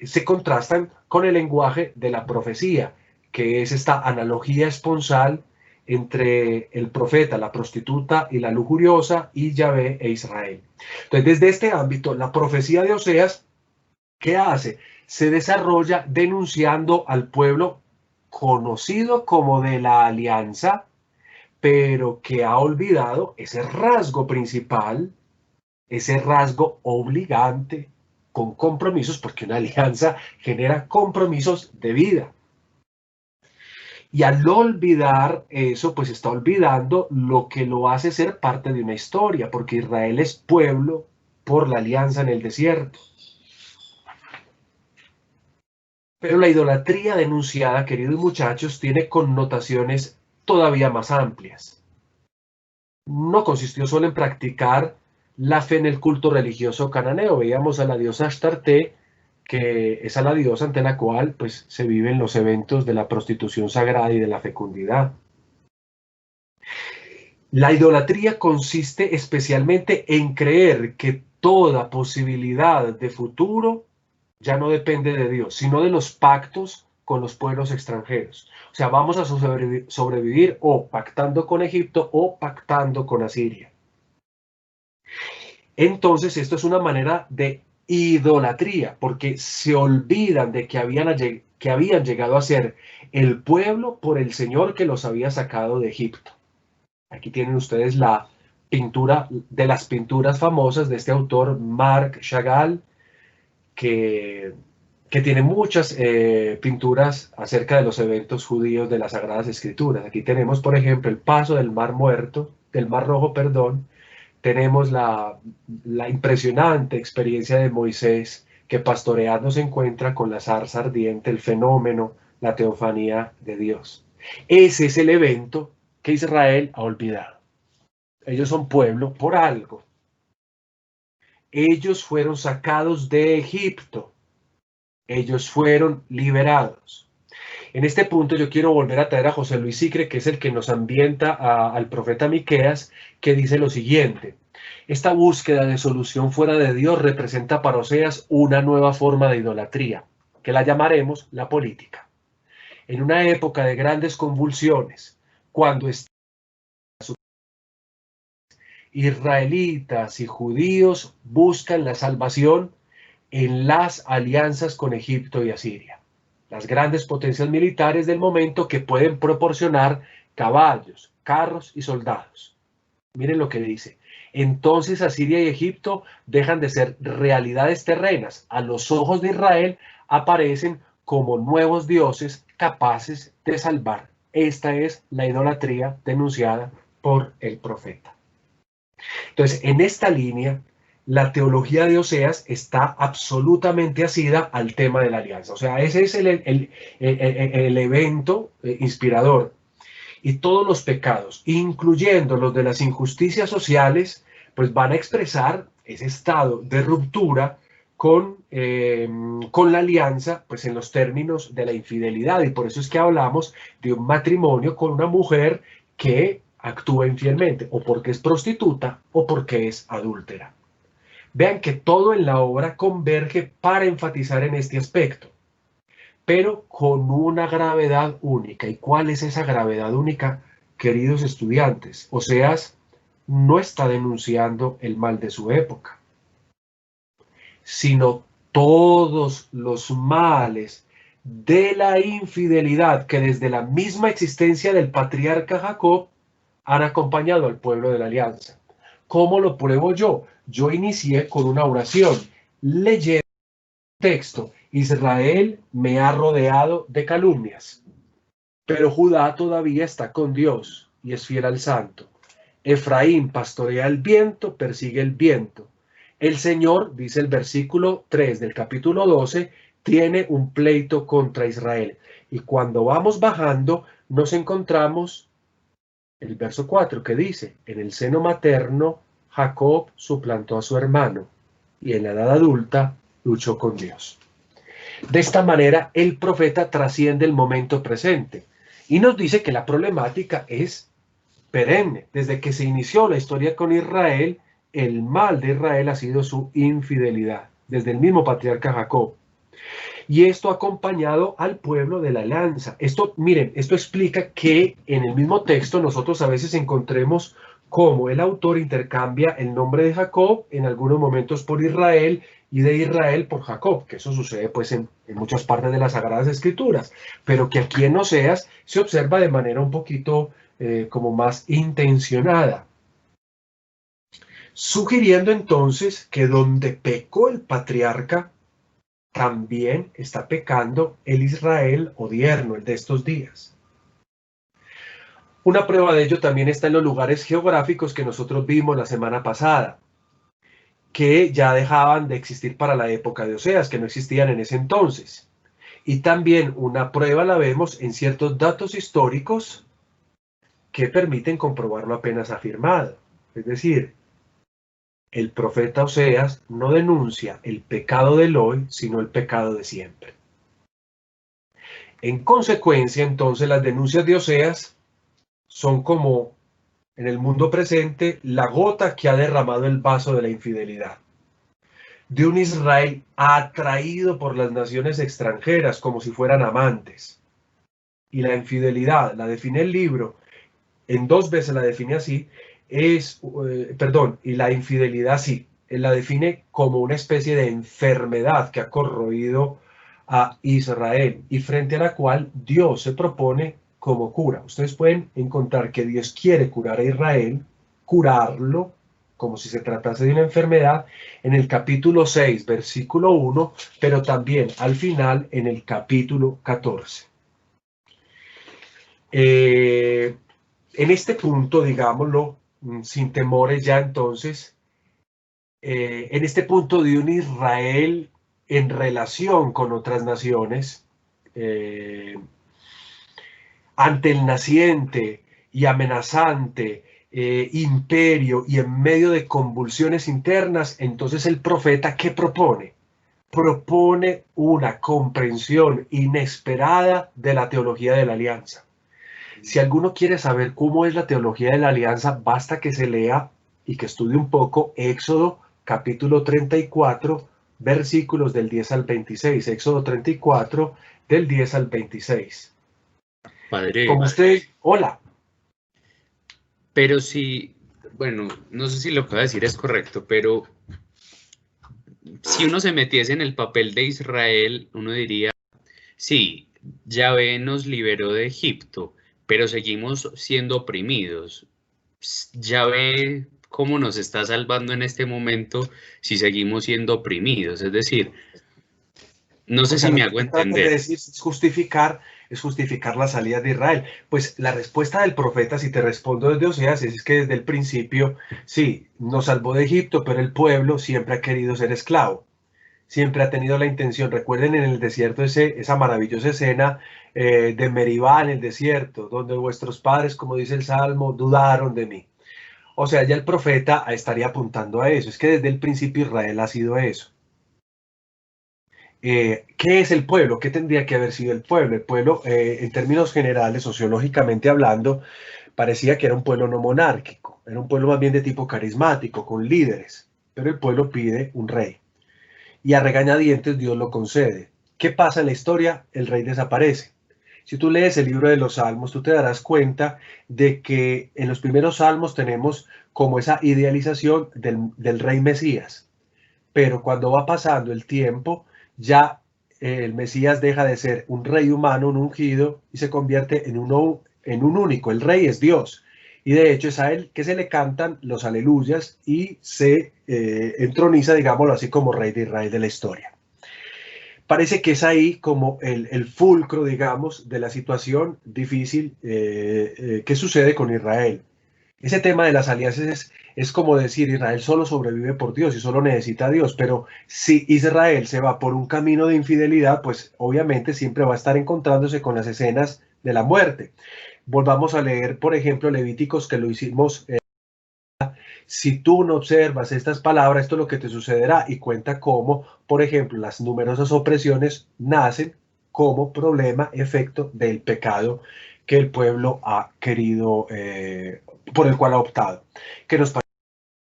se contrastan con el lenguaje de la profecía, que es esta analogía esponsal entre el profeta, la prostituta y la lujuriosa, y Yahvé e Israel. Entonces, desde este ámbito, la profecía de Oseas, ¿qué hace? Se desarrolla denunciando al pueblo conocido como de la alianza, pero que ha olvidado ese rasgo principal, ese rasgo obligante, con compromisos, porque una alianza genera compromisos de vida. Y al olvidar eso, pues está olvidando lo que lo hace ser parte de una historia, porque Israel es pueblo por la alianza en el desierto. Pero la idolatría denunciada, queridos muchachos, tiene connotaciones todavía más amplias. No consistió solo en practicar la fe en el culto religioso cananeo. Veíamos a la diosa Astarte, que es a la diosa ante la cual pues, se viven los eventos de la prostitución sagrada y de la fecundidad. La idolatría consiste especialmente en creer que toda posibilidad de futuro ya no depende de Dios, sino de los pactos con los pueblos extranjeros. O sea, vamos a sobrevivir o pactando con Egipto o pactando con Asiria. Entonces, esto es una manera de idolatría, porque se olvidan de que habían llegado a ser el pueblo por el Señor que los había sacado de Egipto. Aquí tienen ustedes la pintura de las pinturas famosas de este autor Marc Chagall, que tiene muchas pinturas acerca de los eventos judíos de las Sagradas Escrituras. Aquí tenemos, por ejemplo, el paso del Mar Rojo, tenemos la impresionante experiencia de Moisés, que pastoreando se encuentra con la zarza ardiente, el fenómeno, la teofanía de Dios. Ese es el evento que Israel ha olvidado. Ellos son pueblo por algo. Ellos fueron sacados de Egipto. Ellos fueron liberados. En este punto yo quiero volver a traer a José Luis Sicre, que es el que nos ambienta al profeta Miqueas, que dice lo siguiente: esta búsqueda de solución fuera de Dios representa para Oseas una nueva forma de idolatría, que la llamaremos la política. En una época de grandes convulsiones, cuando israelitas y judíos buscan la salvación en las alianzas con Egipto y Asiria, las grandes potencias militares del momento que pueden proporcionar caballos, carros y soldados. Miren lo que dice: entonces Asiria y Egipto dejan de ser realidades terrenas. A los ojos de Israel aparecen como nuevos dioses capaces de salvar. Esta es la idolatría denunciada por el profeta. Entonces, en esta línea, la teología de Oseas está absolutamente asida al tema de la alianza. O sea, ese es el evento inspirador. Y todos los pecados, incluyendo los de las injusticias sociales, pues van a expresar ese estado de ruptura con la alianza, pues en los términos de la infidelidad. Y por eso es que hablamos de un matrimonio con una mujer que actúa infielmente, o porque es prostituta o porque es adúltera. Vean que todo en la obra converge para enfatizar en este aspecto, pero con una gravedad única. ¿Y cuál es esa gravedad única, queridos estudiantes? Oseas no está denunciando el mal de su época, sino todos los males de la infidelidad que desde la misma existencia del patriarca Jacob han acompañado al pueblo de la alianza. ¿Cómo lo pruebo yo? Yo inicié con una oración, leyendo el texto: Israel me ha rodeado de calumnias, pero Judá todavía está con Dios y es fiel al santo. Efraín pastorea el viento, persigue el viento. El Señor, dice el versículo 3 del capítulo 12, tiene un pleito contra Israel. Y cuando vamos bajando, nos encontramos el verso 4 que dice: en el seno materno Jacob suplantó a su hermano y en la edad adulta luchó con Dios. De esta manera el profeta trasciende el momento presente y nos dice que la problemática es perenne. Desde que se inició la historia con Israel, el mal de Israel ha sido su infidelidad, desde el mismo patriarca Jacob. Y esto acompañado al pueblo de la alianza. Esto, miren, esto explica que en el mismo texto nosotros a veces encontremos cómo el autor intercambia el nombre de Jacob en algunos momentos por Israel y de Israel por Jacob, que eso sucede pues en muchas partes de las Sagradas Escrituras, pero que aquí en Oseas se observa de manera un poquito como más intencionada, sugiriendo entonces que donde pecó el patriarca, también está pecando el Israel odierno, el de estos días. Una prueba de ello también está en los lugares geográficos que nosotros vimos la semana pasada, que ya dejaban de existir para la época de Oseas, que no existían en ese entonces. Y también una prueba la vemos en ciertos datos históricos que permiten comprobar lo apenas afirmado. Es decir, el profeta Oseas no denuncia el pecado del hoy, sino el pecado de siempre. En consecuencia, entonces, las denuncias de Oseas son como, en el mundo presente, la gota que ha derramado el vaso de la infidelidad. De un Israel atraído por las naciones extranjeras como si fueran amantes. Y la infidelidad, la define el libro, en 2 veces la define así, y la infidelidad sí, él la define como una especie de enfermedad que ha corroído a Israel y frente a la cual Dios se propone como cura. Ustedes pueden encontrar que Dios quiere curar a Israel, curarlo como si se tratase de una enfermedad en el capítulo 6, versículo 1, pero también al final en el capítulo 14. En este punto, digámoslo, sin temores ya entonces, en este punto de un Israel en relación con otras naciones, ante el naciente y amenazante imperio y en medio de convulsiones internas, entonces el profeta, ¿qué propone? Propone una comprensión inesperada de la teología de la alianza. Si alguno quiere saber cómo es la teología de la alianza, basta que se lea y que estudie un poco Éxodo capítulo 34, versículos del 10 al 26. Éxodo 34, del 10 al 26. Padre. Como usted, hola. Pero sí, bueno, no sé si lo que voy a decir es correcto, pero si uno se metiese en el papel de Israel, uno diría, sí, Yahvé nos liberó de Egipto, pero seguimos siendo oprimidos. Yahvé, ¿cómo nos está salvando en este momento si seguimos siendo oprimidos? Es decir, no sé si me hago entender. Es justificar la salida de Israel. Pues la respuesta del profeta, si te respondo desde Oseas, es que desde el principio, sí, nos salvó de Egipto, pero el pueblo siempre ha querido ser esclavo. Siempre ha tenido la intención. Recuerden en el desierto esa maravillosa escena de Meribá en el desierto, donde vuestros padres, como dice el Salmo, dudaron de mí. O sea, ya el profeta estaría apuntando a eso. Es que desde el principio Israel ha sido eso. ¿Qué es el pueblo? ¿Qué tendría que haber sido el pueblo? El pueblo, en términos generales, sociológicamente hablando, parecía que era un pueblo no monárquico. Era un pueblo más bien de tipo carismático, con líderes. Pero el pueblo pide un rey. Y a regañadientes Dios lo concede. ¿Qué pasa en la historia? El rey desaparece. Si tú lees el libro de los Salmos, tú te darás cuenta de que en los primeros Salmos tenemos como esa idealización del rey Mesías. Pero cuando va pasando el tiempo, ya el Mesías deja de ser un rey humano, un ungido, y se convierte en un único. El rey es Dios. Y de hecho es a él que se le cantan los aleluyas y se entroniza, digámoslo así, como rey de Israel de la historia. Parece que es ahí como el fulcro, digamos, de la situación difícil que sucede con Israel. Ese tema de las alianzas es como decir, Israel solo sobrevive por Dios y solo necesita a Dios, pero si Israel se va por un camino de infidelidad, pues obviamente siempre va a estar encontrándose con las escenas de la muerte. Volvamos a leer, por ejemplo, Levíticos, que lo hicimos. Si tú no observas estas palabras, esto es lo que te sucederá, y cuenta cómo, por ejemplo, las numerosas opresiones nacen como problema, efecto del pecado que el pueblo ha querido, por el cual ha optado. Que nos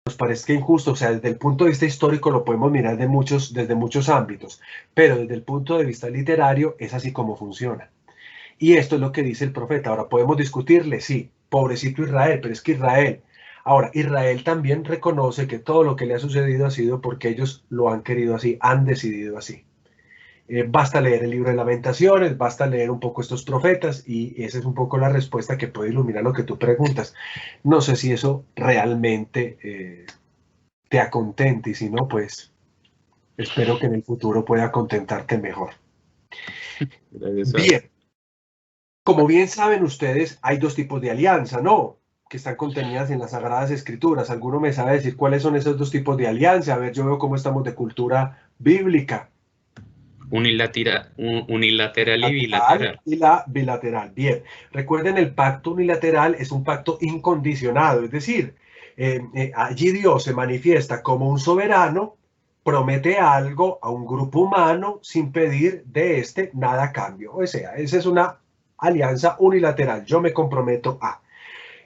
nos parezca injusto, o sea, desde el punto de vista histórico lo podemos mirar desde muchos ámbitos, pero desde el punto de vista literario es así como funciona. Y esto es lo que dice el profeta. Ahora, podemos discutirle, sí, pobrecito Israel, pero es que Israel también reconoce que todo lo que le ha sucedido ha sido porque ellos lo han querido así, han decidido así. Basta leer el libro de Lamentaciones, basta leer un poco estos profetas y esa es un poco la respuesta que puede iluminar lo que tú preguntas. No sé si eso realmente te acontente y si no, pues espero que en el futuro pueda contentarte mejor. Bien, como bien saben ustedes, hay dos tipos de alianza, ¿no? Que están contenidas en las Sagradas Escrituras. ¿Alguno me sabe decir cuáles son esos dos tipos de alianza? A ver, yo veo cómo estamos de cultura bíblica. Unilateral y bilateral. Y la bilateral. Bien, recuerden, el pacto unilateral es un pacto incondicionado, es decir, allí Dios se manifiesta como un soberano, promete algo a un grupo humano sin pedir de este nada a cambio. O sea, esa es una alianza unilateral. Yo me comprometo a.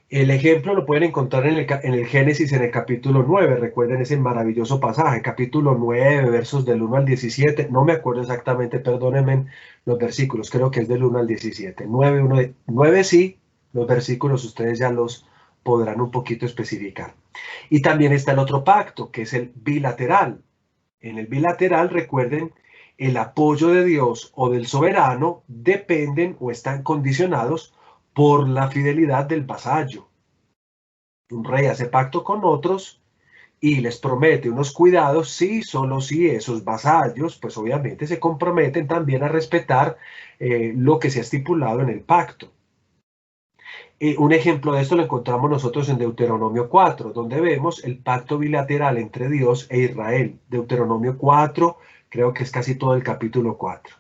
El ejemplo lo pueden encontrar en el Génesis, en el capítulo 9. Recuerden ese maravilloso pasaje, capítulo 9, versos del 1 al 17. No me acuerdo exactamente, perdónenme los versículos, creo que es del 1 al 17. 9 sí, los versículos ustedes ya los podrán un poquito especificar. Y también está el otro pacto, que es el bilateral. En el bilateral, recuerden, el apoyo de Dios o del soberano dependen o están condicionados por la fidelidad del vasallo. Un rey hace pacto con otros y les promete unos cuidados, sí, solo si esos vasallos, pues obviamente se comprometen también a respetar lo que se ha estipulado en el pacto. Un ejemplo de esto lo encontramos nosotros en Deuteronomio 4, donde vemos el pacto bilateral entre Dios e Israel. Deuteronomio 4, creo que es casi todo el capítulo 4.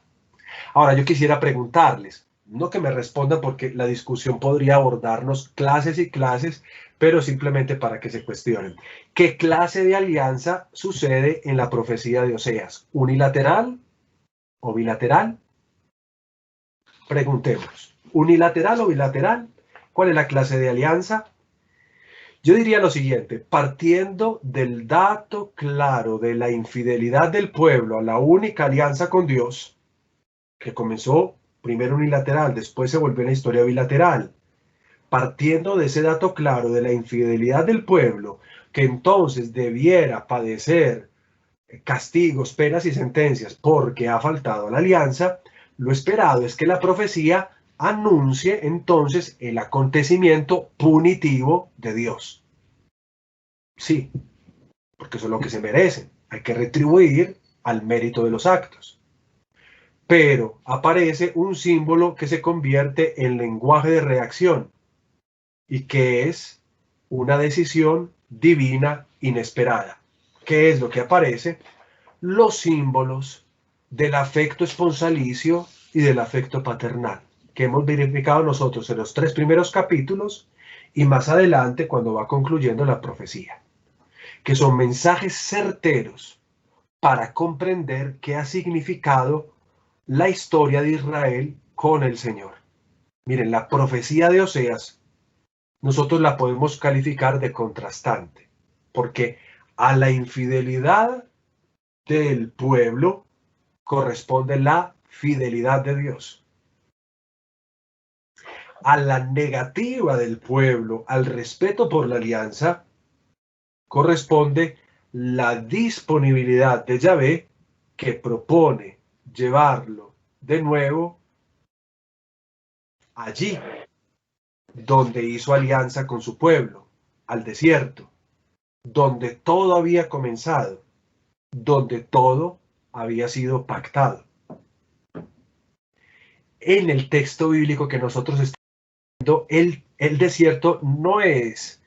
Ahora, yo quisiera preguntarles, no que me respondan porque la discusión podría abordarnos clases y clases, pero simplemente para que se cuestionen. ¿Qué clase de alianza sucede en la profecía de Oseas? ¿Unilateral o bilateral? Preguntemos. ¿Unilateral o bilateral? ¿Cuál es la clase de alianza? Yo diría lo siguiente, partiendo del dato claro de la infidelidad del pueblo a la única alianza con Dios, que comenzó primero unilateral, después se volvió una historia bilateral. Partiendo de ese dato claro de la infidelidad del pueblo, que entonces debiera padecer castigos, penas y sentencias porque ha faltado a la alianza, lo esperado es que la profecía anuncie entonces el acontecimiento punitivo de Dios. Sí, porque eso es lo que se merecen. Hay que retribuir al mérito de los actos. Pero aparece un símbolo que se convierte en lenguaje de reacción y que es una decisión divina inesperada. ¿Qué es lo que aparece? Los símbolos del afecto esponsalicio y del afecto paternal, que hemos verificado nosotros en los 3 primeros capítulos y más adelante cuando va concluyendo la profecía, que son mensajes certeros para comprender qué ha significado la historia de Israel con el Señor. Miren, la profecía de Oseas, nosotros la podemos calificar de contrastante, porque a la infidelidad del pueblo corresponde la fidelidad de Dios. A la negativa del pueblo, al respeto por la alianza, corresponde la disponibilidad de Yahvé, que propone llevarlo de nuevo allí donde hizo alianza con su pueblo, al desierto, donde todo había comenzado, donde todo había sido pactado. En el texto bíblico que nosotros estamos viendo, el desierto no es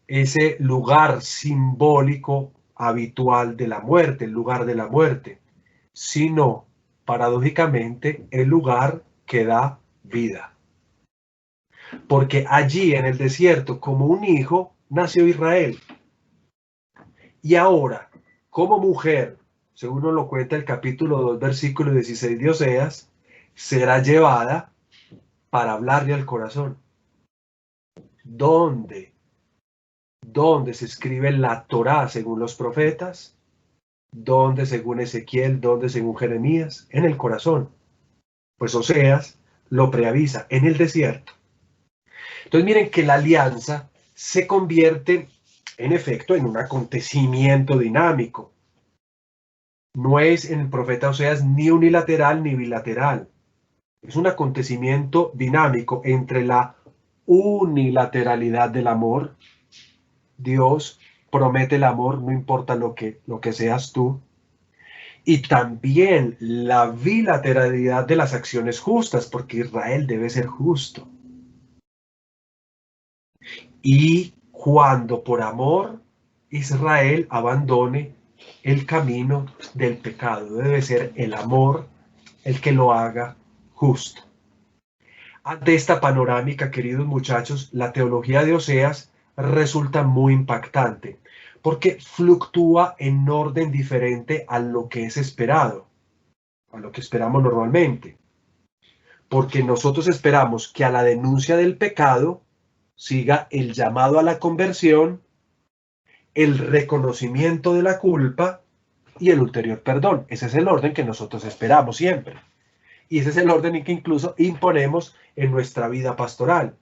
ese lugar simbólico habitual de la muerte, el lugar de la muerte, sino paradójicamente el lugar que da vida. Porque allí en el desierto, como un hijo, nació Israel. Y ahora, como mujer, según nos lo cuenta el capítulo 2, versículo 16 de Oseas, será llevada para hablarle al corazón. ¿Dónde ¿Dónde se escribe la Torá según los profetas? ¿Dónde según Ezequiel? ¿Dónde según Jeremías? En el corazón. Pues Oseas lo preavisa, en el desierto. Entonces miren que la alianza se convierte en efecto en un acontecimiento dinámico. No es en el profeta Oseas ni unilateral ni bilateral. Es un acontecimiento dinámico entre la unilateralidad del amor. Dios promete el amor, no importa lo que seas tú. Y también la bilateralidad de las acciones justas, porque Israel debe ser justo. Y cuando por amor Israel abandone el camino del pecado, debe ser el amor el que lo haga justo. Ante esta panorámica, queridos muchachos, la teología de Oseas resulta muy impactante, porque fluctúa en orden diferente a lo que es esperado, a lo que esperamos normalmente. Porque nosotros esperamos que a la denuncia del pecado siga el llamado a la conversión, el reconocimiento de la culpa y el ulterior perdón. Ese es el orden que nosotros esperamos siempre. Y ese es el orden en que incluso imponemos en nuestra vida pastoral.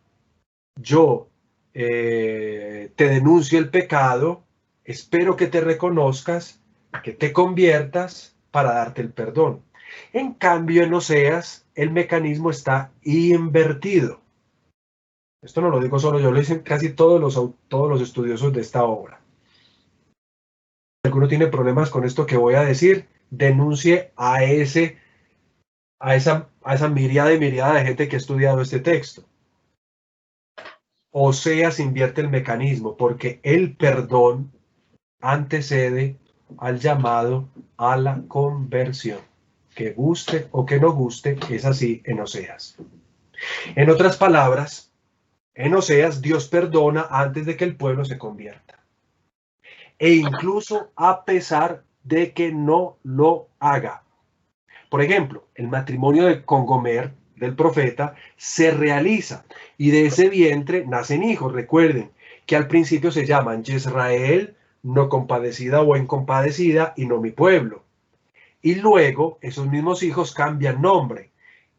Yo te denuncio el pecado, espero que te reconozcas, que te conviertas para darte el perdón. En cambio, en Oseas, el mecanismo está invertido. Esto no lo digo solo yo, lo dicen casi todos los estudiosos de esta obra. Si alguno tiene problemas con esto que voy a decir, denuncie a esa miríada de gente que ha estudiado este texto. Oseas invierte el mecanismo porque el perdón antecede al llamado a la conversión. Que guste o que no guste, es así en Oseas. En otras palabras, en Oseas Dios perdona antes de que el pueblo se convierta. E incluso a pesar de que no lo haga. Por ejemplo, el matrimonio con Gomer, del profeta, se realiza y de ese vientre nacen hijos. Recuerden que al principio se llaman Yisrael, no compadecida o incompadecida, y no mi pueblo. Y luego esos mismos hijos cambian nombre.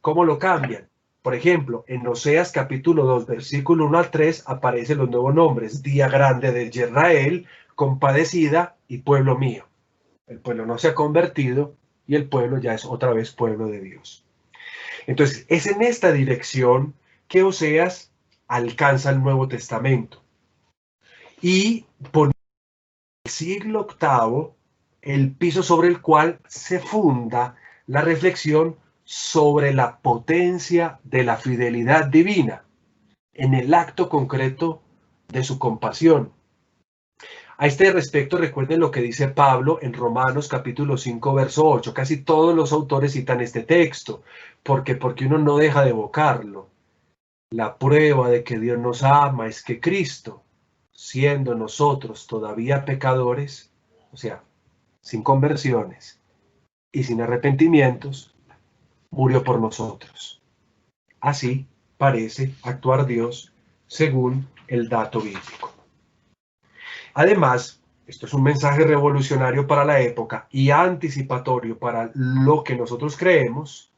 ¿Cómo lo cambian? Por ejemplo, en Oseas capítulo 2, versículo 1 al 3, aparecen los nuevos nombres: Día Grande de Yisrael, compadecida y pueblo mío. El pueblo no se ha convertido y el pueblo ya es otra vez pueblo de Dios. Entonces, es en esta dirección que Oseas alcanza el Nuevo Testamento. Y pone el siglo VIII el piso sobre el cual se funda la reflexión sobre la potencia de la fidelidad divina en el acto concreto de su compasión. A este respecto, recuerden lo que dice Pablo en Romanos capítulo 5, verso 8. Casi todos los autores citan este texto, porque uno no deja de evocarlo. La prueba de que Dios nos ama es que Cristo, siendo nosotros todavía pecadores, o sea, sin conversiones y sin arrepentimientos, murió por nosotros. Así parece actuar Dios según el dato bíblico. Además, esto es un mensaje revolucionario para la época y anticipatorio para lo que nosotros creemos.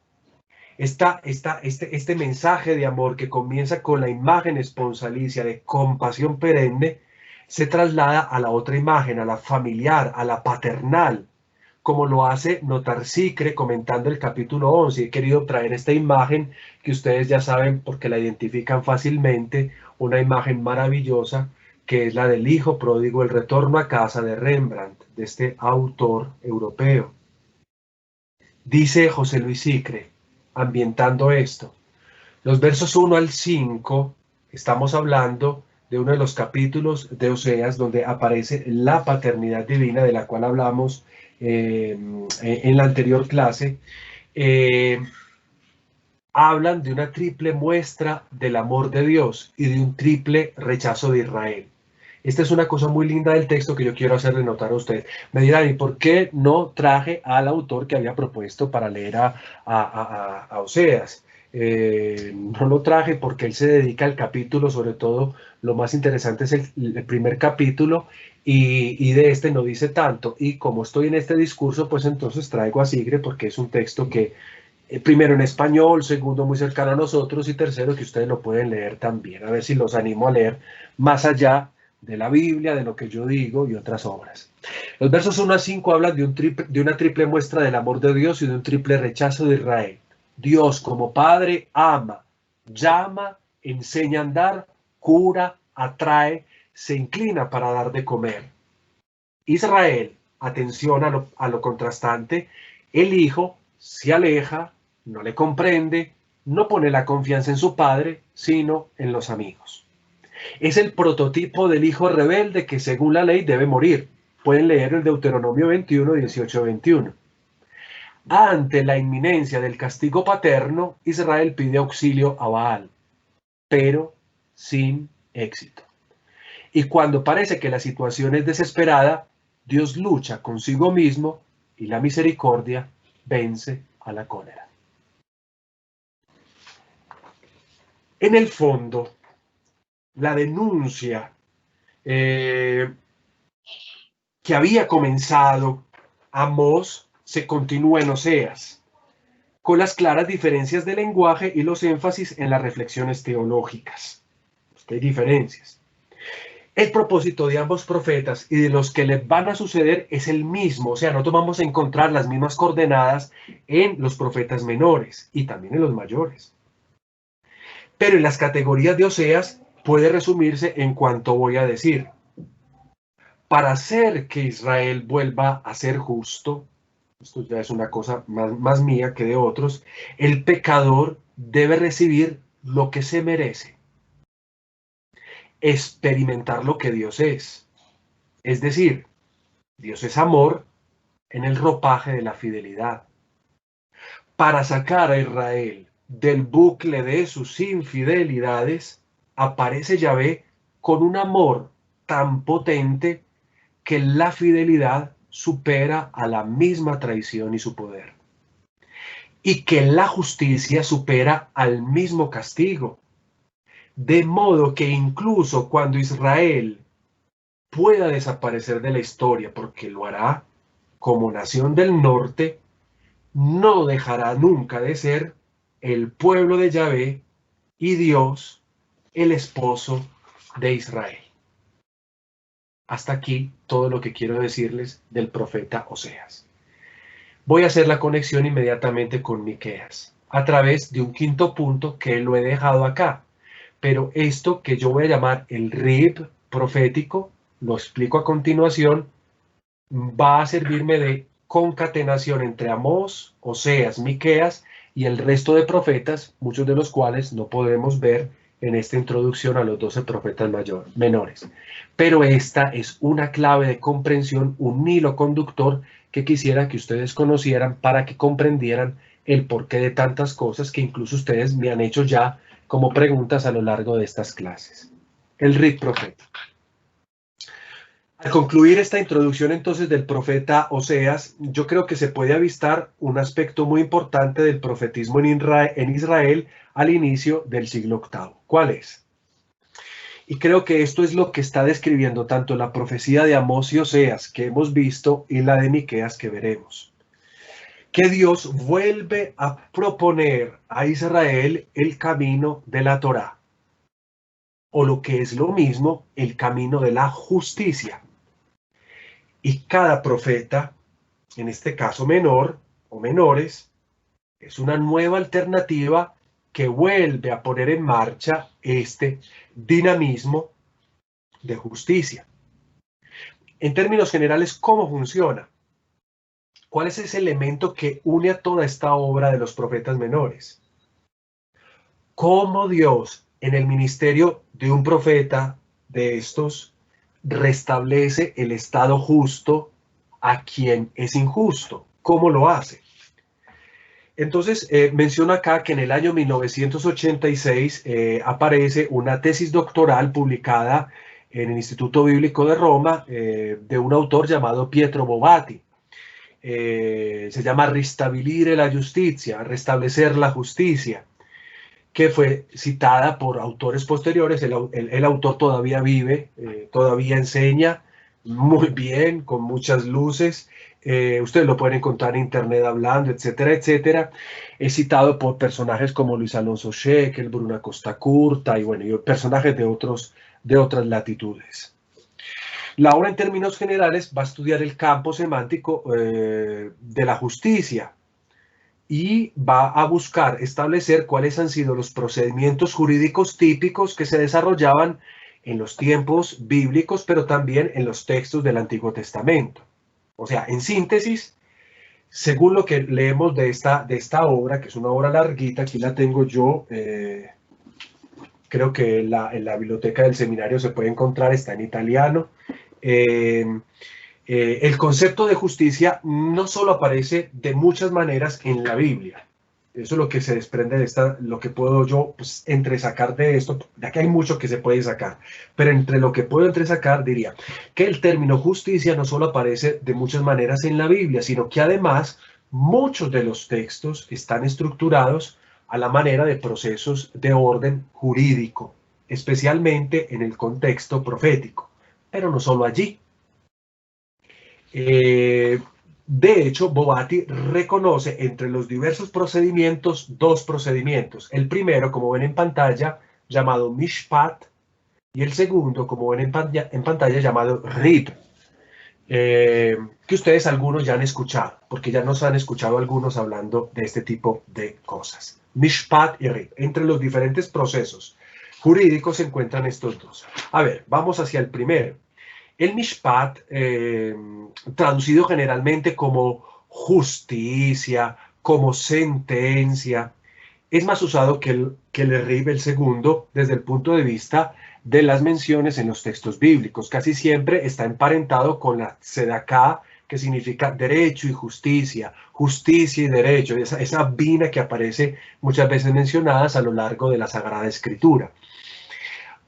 Este mensaje de amor que comienza con la imagen esponsalicia de compasión perenne se traslada a la otra imagen, a la familiar, a la paternal, como lo hace notar Sicre comentando el capítulo 11. He querido traer esta imagen que ustedes ya saben porque la identifican fácilmente, una imagen maravillosa que es la del hijo pródigo, el retorno a casa de Rembrandt, de este autor europeo. Dice José Luis Sicre, ambientando esto, los versos 1 al 5, estamos hablando de uno de los capítulos de Oseas donde aparece la paternidad divina de la cual hablamos en la anterior clase. Hablan de una triple muestra del amor de Dios y de un triple rechazo de Israel. Esta es una cosa muy linda del texto que yo quiero hacerle notar a ustedes. Me dirán, ¿y por qué no traje al autor que había propuesto para leer a Oseas? No lo traje porque él se dedica al capítulo, sobre todo lo más interesante es el primer capítulo, y de este no dice tanto. Y como estoy en este discurso, pues entonces traigo a Sigre porque es un texto que, primero en español, segundo muy cercano a nosotros y tercero que ustedes lo pueden leer también. A ver si los animo a leer más allá de la Biblia, de lo que yo digo y otras obras. Los versos 1 a 5 hablan de una triple muestra del amor de Dios y de un triple rechazo de Israel. Dios como Padre ama, llama, enseña a andar, cura, atrae, se inclina para dar de comer. Israel, atención a lo contrastante, el hijo se aleja, no le comprende, no pone la confianza en su padre, sino en los amigos. Es el prototipo del hijo rebelde que según la ley debe morir. Pueden leer el Deuteronomio 21, 18-21. Ante la inminencia del castigo paterno, Israel pide auxilio a Baal, pero sin éxito. Y cuando parece que la situación es desesperada, Dios lucha consigo mismo y la misericordia vence a la cólera. En el fondo, la denuncia que había comenzado Amós se continúa en Oseas, con las claras diferencias de lenguaje y los énfasis en las reflexiones teológicas. Hay diferencias. El propósito de ambos profetas y de los que les van a suceder es el mismo, o sea, nosotros vamos a encontrar las mismas coordenadas en los profetas menores y también en los mayores. Pero en las categorías de Oseas puede resumirse en cuanto voy a decir. Para hacer que Israel vuelva a ser justo, esto ya es una cosa más mía que de otros, el pecador debe recibir lo que se merece. Experimentar lo que Dios es. Es decir, Dios es amor en el ropaje de la fidelidad. Para sacar a Israel del bucle de sus infidelidades, aparece Yahvé con un amor tan potente que la fidelidad supera a la misma traición y su poder. Y que la justicia supera al mismo castigo. De modo que incluso cuando Israel pueda desaparecer de la historia, porque lo hará como nación del norte, no dejará nunca de ser el pueblo de Yahvé y Dios, el esposo de Israel. Hasta aquí todo lo que quiero decirles del profeta Oseas. Voy a hacer la conexión inmediatamente con Miqueas, a través de un quinto punto que lo he dejado acá. Pero esto que yo voy a llamar el rib profético, lo explico a continuación, va a servirme de concatenación entre Amós, Oseas, Miqueas y el resto de profetas, muchos de los cuales no podemos ver en esta introducción a los 12 profetas menores. Pero esta es una clave de comprensión, un hilo conductor que quisiera que ustedes conocieran para que comprendieran el porqué de tantas cosas que incluso ustedes me han hecho ya como preguntas a lo largo de estas clases. El rib profético. Al concluir esta introducción entonces del profeta Oseas, yo creo que se puede avistar un aspecto muy importante del profetismo en Israel al inicio del siglo VIII. ¿Cuál es? Y creo que esto es lo que está describiendo tanto la profecía de Amós y Oseas que hemos visto y la de Miqueas que veremos. Que Dios vuelve a proponer a Israel el camino de la Torá, o lo que es lo mismo, el camino de la justicia. Y cada profeta, en este caso menor o menores, es una nueva alternativa que vuelve a poner en marcha este dinamismo de justicia. En términos generales, ¿cómo funciona? ¿Cuál es ese elemento que une a toda esta obra de los profetas menores? ¿Cómo Dios, en el ministerio de un profeta de estos, restablece el estado justo a quien es injusto? ¿Cómo lo hace? Entonces, menciono acá que en el año 1986 aparece una tesis doctoral publicada en el Instituto Bíblico de Roma de un autor llamado Pietro Bobati. Se llama Ristabilire la Justicia, restablecer la justicia. que fue citada por autores posteriores. El autor todavía vive, todavía enseña muy bien, con muchas luces. Ustedes lo pueden encontrar en internet hablando, etcétera, etcétera. Es citado por personajes como Luis Alonso Shekel, Bruno Acosta Curta y bueno, y personajes de otras latitudes. La obra en términos generales va a estudiar el campo semántico de la justicia y va a buscar establecer cuáles han sido los procedimientos jurídicos típicos que se desarrollaban en los tiempos bíblicos, pero también en los textos del Antiguo Testamento. O sea, en síntesis, según lo que leemos de esta obra, que es una obra larguita, aquí la tengo yo, creo que en la biblioteca del seminario se puede encontrar, está en italiano. El concepto de justicia no solo aparece de muchas maneras en la Biblia. Eso es lo que se desprende de lo que puedo yo pues, entresacar de esto, ya que hay mucho que se puede sacar, pero entre lo que puedo entresacar diría que el término justicia no solo aparece de muchas maneras en la Biblia, sino que además muchos de los textos están estructurados a la manera de procesos de orden jurídico, especialmente en el contexto profético, pero no solo allí. De hecho, Bobati reconoce entre los diversos procedimientos dos procedimientos. El primero, como ven en pantalla, llamado Mishpat, y el segundo, como ven en pantalla, llamado Rib, que ustedes algunos ya han escuchado, porque ya nos han escuchado algunos hablando de este tipo de cosas. Mishpat y Rib. Entre los diferentes procesos jurídicos se encuentran estos dos. A ver, vamos hacia el primero. El Mishpat, traducido generalmente como justicia, como sentencia, es más usado que el Rib, el segundo, desde el punto de vista de las menciones en los textos bíblicos. Casi siempre está emparentado con la Tzedaká, que significa derecho y justicia y derecho, esa bina que aparece muchas veces mencionadas a lo largo de la Sagrada Escritura.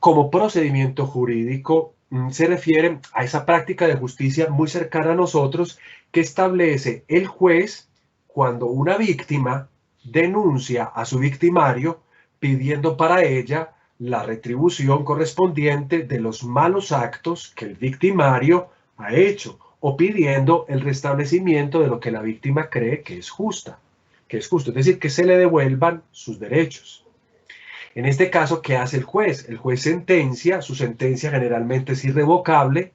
Como procedimiento jurídico, se refiere a esa práctica de justicia muy cercana a nosotros que establece el juez cuando una víctima denuncia a su victimario pidiendo para ella la retribución correspondiente de los malos actos que el victimario ha hecho o pidiendo el restablecimiento de lo que la víctima cree que es justo, es decir, que se le devuelvan sus derechos. En este caso, ¿qué hace el juez? El juez sentencia, su sentencia generalmente es irrevocable,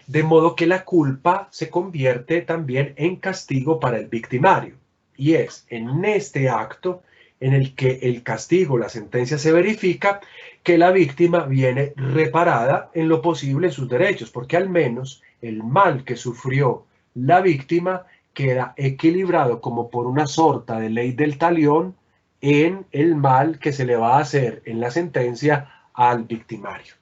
de modo que la culpa se convierte también en castigo para el victimario. Y es en este acto en el que el castigo, la sentencia se verifica, que la víctima viene reparada en lo posible en sus derechos, porque al menos el mal que sufrió la víctima queda equilibrado como por una sorta de ley del talión en el mal que se le va a hacer en la sentencia al victimario.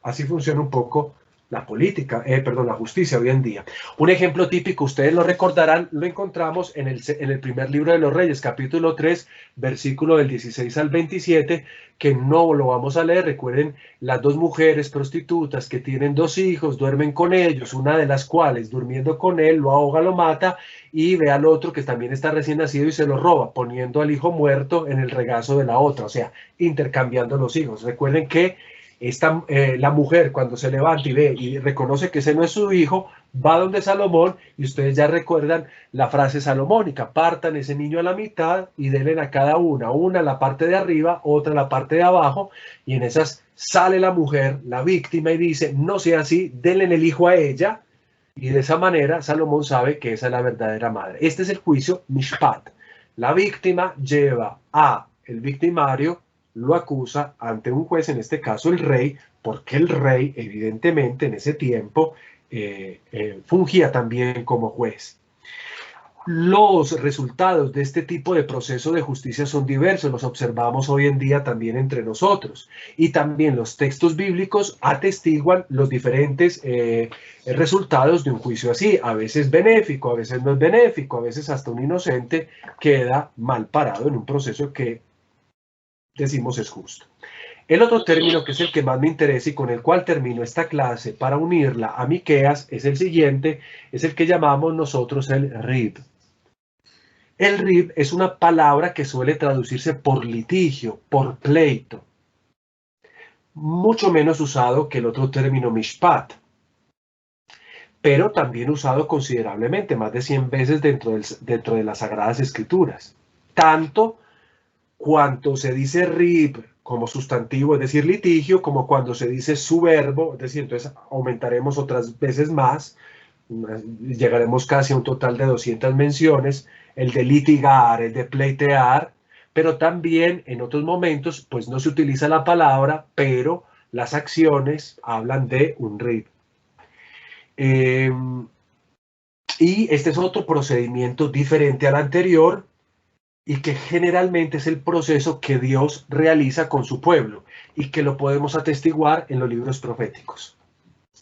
Así funciona un poco la la justicia hoy en día. Un ejemplo típico, ustedes lo recordarán, lo encontramos en el primer libro de los Reyes, capítulo 3, versículo del 16 al 27, que no lo vamos a leer. Recuerden, las dos mujeres prostitutas que tienen dos hijos, duermen con ellos, una de las cuales, durmiendo con él, lo ahoga, lo mata, y ve al otro que también está recién nacido y se lo roba, poniendo al hijo muerto en el regazo de la otra, o sea, intercambiando los hijos. Recuerden que la mujer, cuando se levanta y ve y reconoce que ese no es su hijo, va donde Salomón, y ustedes ya recuerdan la frase salomónica: partan ese niño a la mitad y denle a cada una la parte de arriba, otra la parte de abajo, y en esas sale la mujer, la víctima, y dice: no sea así, denle el hijo a ella, y de esa manera Salomón sabe que esa es la verdadera madre. Este es el juicio Mishpat. La víctima lleva a el victimario, lo acusa ante un juez, en este caso el rey, porque el rey evidentemente en ese tiempo fungía también como juez. Los resultados de este tipo de proceso de justicia son diversos, los observamos hoy en día también entre nosotros, y también los textos bíblicos atestiguan los diferentes resultados de un juicio así, a veces benéfico, a veces no es benéfico, a veces hasta un inocente queda mal parado en un proceso que decimos es justo. El otro término, que es el que más me interesa y con el cual termino esta clase para unirla a Miqueas, es el siguiente, es el que llamamos nosotros el Rib. El rib es una palabra que suele traducirse por litigio, por pleito, mucho menos usado que el otro término mishpat, pero también usado considerablemente, más de 100 veces dentro de las Sagradas Escrituras. Tanto cuanto se dice rib como sustantivo, es decir, litigio, como cuando se dice su verbo, es decir, entonces aumentaremos otras veces más, llegaremos casi a un total de 200 menciones, el de litigar, el de pleitear, pero también en otros momentos, pues no se utiliza la palabra, pero las acciones hablan de un rib. Y este es otro procedimiento diferente al anterior y que generalmente es el proceso que Dios realiza con su pueblo y que lo podemos atestiguar en los libros proféticos.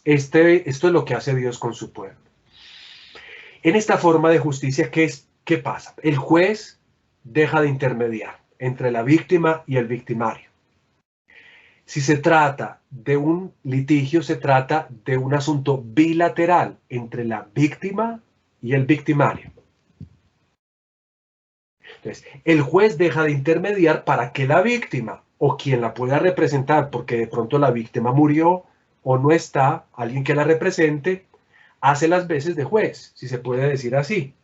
Esto es lo que hace Dios con su pueblo. En esta forma de justicia, ¿qué pasa? El juez deja de intermediar entre la víctima y el victimario. Si se trata de un litigio, se trata de un asunto bilateral entre la víctima y el victimario. Entonces, el juez deja de intermediar para que la víctima o quien la pueda representar, porque de pronto la víctima murió o no está, alguien que la represente, hace las veces de juez, si se puede decir así.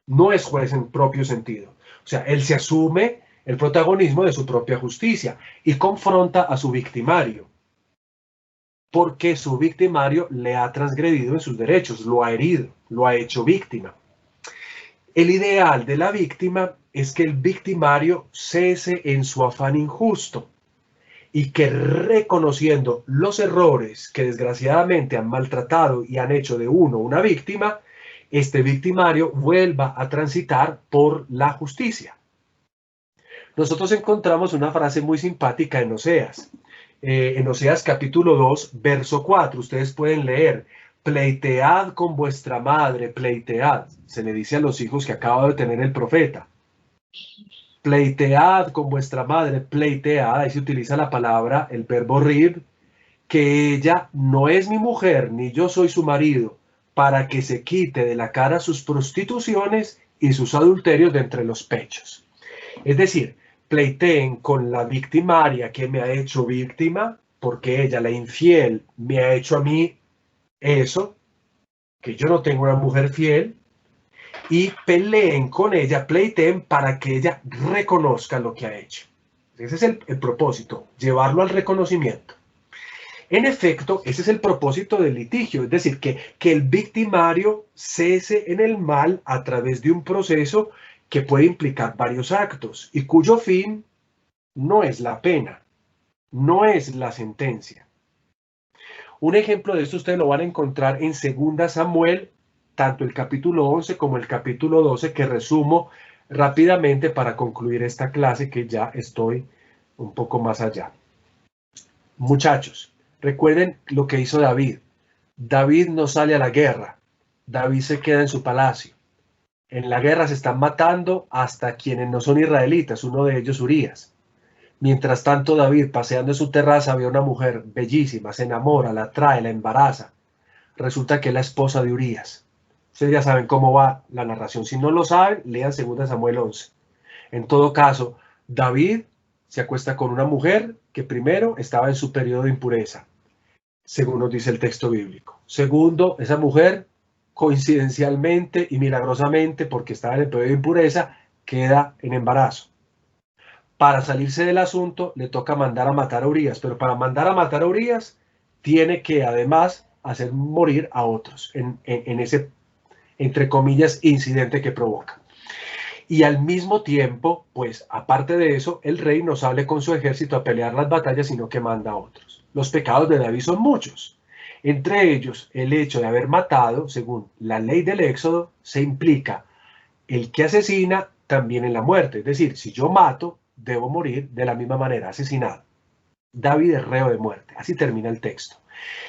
No es juez en propio sentido. O sea, él se asume el protagonismo de su propia justicia y confronta a su victimario, porque su victimario le ha transgredido en sus derechos, lo ha herido, lo ha hecho víctima. El ideal de la víctima es que el victimario cese en su afán injusto y que, reconociendo los errores que desgraciadamente han maltratado y han hecho de uno una víctima, este victimario vuelva a transitar por la justicia. Nosotros encontramos una frase muy simpática en Oseas. En Oseas capítulo 2, verso 4, ustedes pueden leer: pleitead con vuestra madre, pleitead. Se le dice a los hijos que acaba de tener el profeta. Pleitead con vuestra madre, pleitead. Ahí se utiliza la palabra, el verbo rib, que ella no es mi mujer, ni yo soy su marido, para que se quite de la cara sus prostituciones y sus adulterios de entre los pechos. Es decir, pleiteen con la victimaria que me ha hecho víctima, porque ella, la infiel, me ha hecho a mí eso, que yo no tengo una mujer fiel, y peleen con ella, pleiteen para que ella reconozca lo que ha hecho. Ese es el propósito, llevarlo al reconocimiento. En efecto, ese es el propósito del litigio, es decir, que el victimario cese en el mal a través de un proceso que puede implicar varios actos y cuyo fin no es la pena, no es la sentencia. Un ejemplo de esto ustedes lo van a encontrar en 2 Samuel, tanto el capítulo 11 como el capítulo 12, que resumo rápidamente para concluir esta clase, que ya estoy un poco más allá. Muchachos, recuerden lo que hizo David. David no sale a la guerra, David se queda en su palacio. En la guerra se están matando hasta quienes no son israelitas, uno de ellos Urías. Mientras tanto, David, paseando en su terraza, ve a una mujer bellísima, se enamora, la atrae, la embaraza. Resulta que es la esposa de Urías. Ustedes ya saben cómo va la narración. Si no lo saben, lean 2 Samuel 11. En todo caso, David se acuesta con una mujer que primero estaba en su periodo de impureza, según nos dice el texto bíblico. Segundo, esa mujer, coincidencialmente y milagrosamente, porque estaba en el periodo de impureza, queda en embarazo. Para salirse del asunto, le toca mandar a matar a Urías, pero para mandar a matar a Urías, tiene que además hacer morir a otros en ese, entre comillas, incidente que provoca. Y al mismo tiempo, pues aparte de eso, el rey no sale con su ejército a pelear las batallas, sino que manda a otros. Los pecados de David son muchos. Entre ellos, el hecho de haber matado, según la ley del Éxodo, se implica el que asesina también en la muerte. Es decir, si yo mato, debo morir de la misma manera, asesinado. David es reo de muerte. Así termina el texto.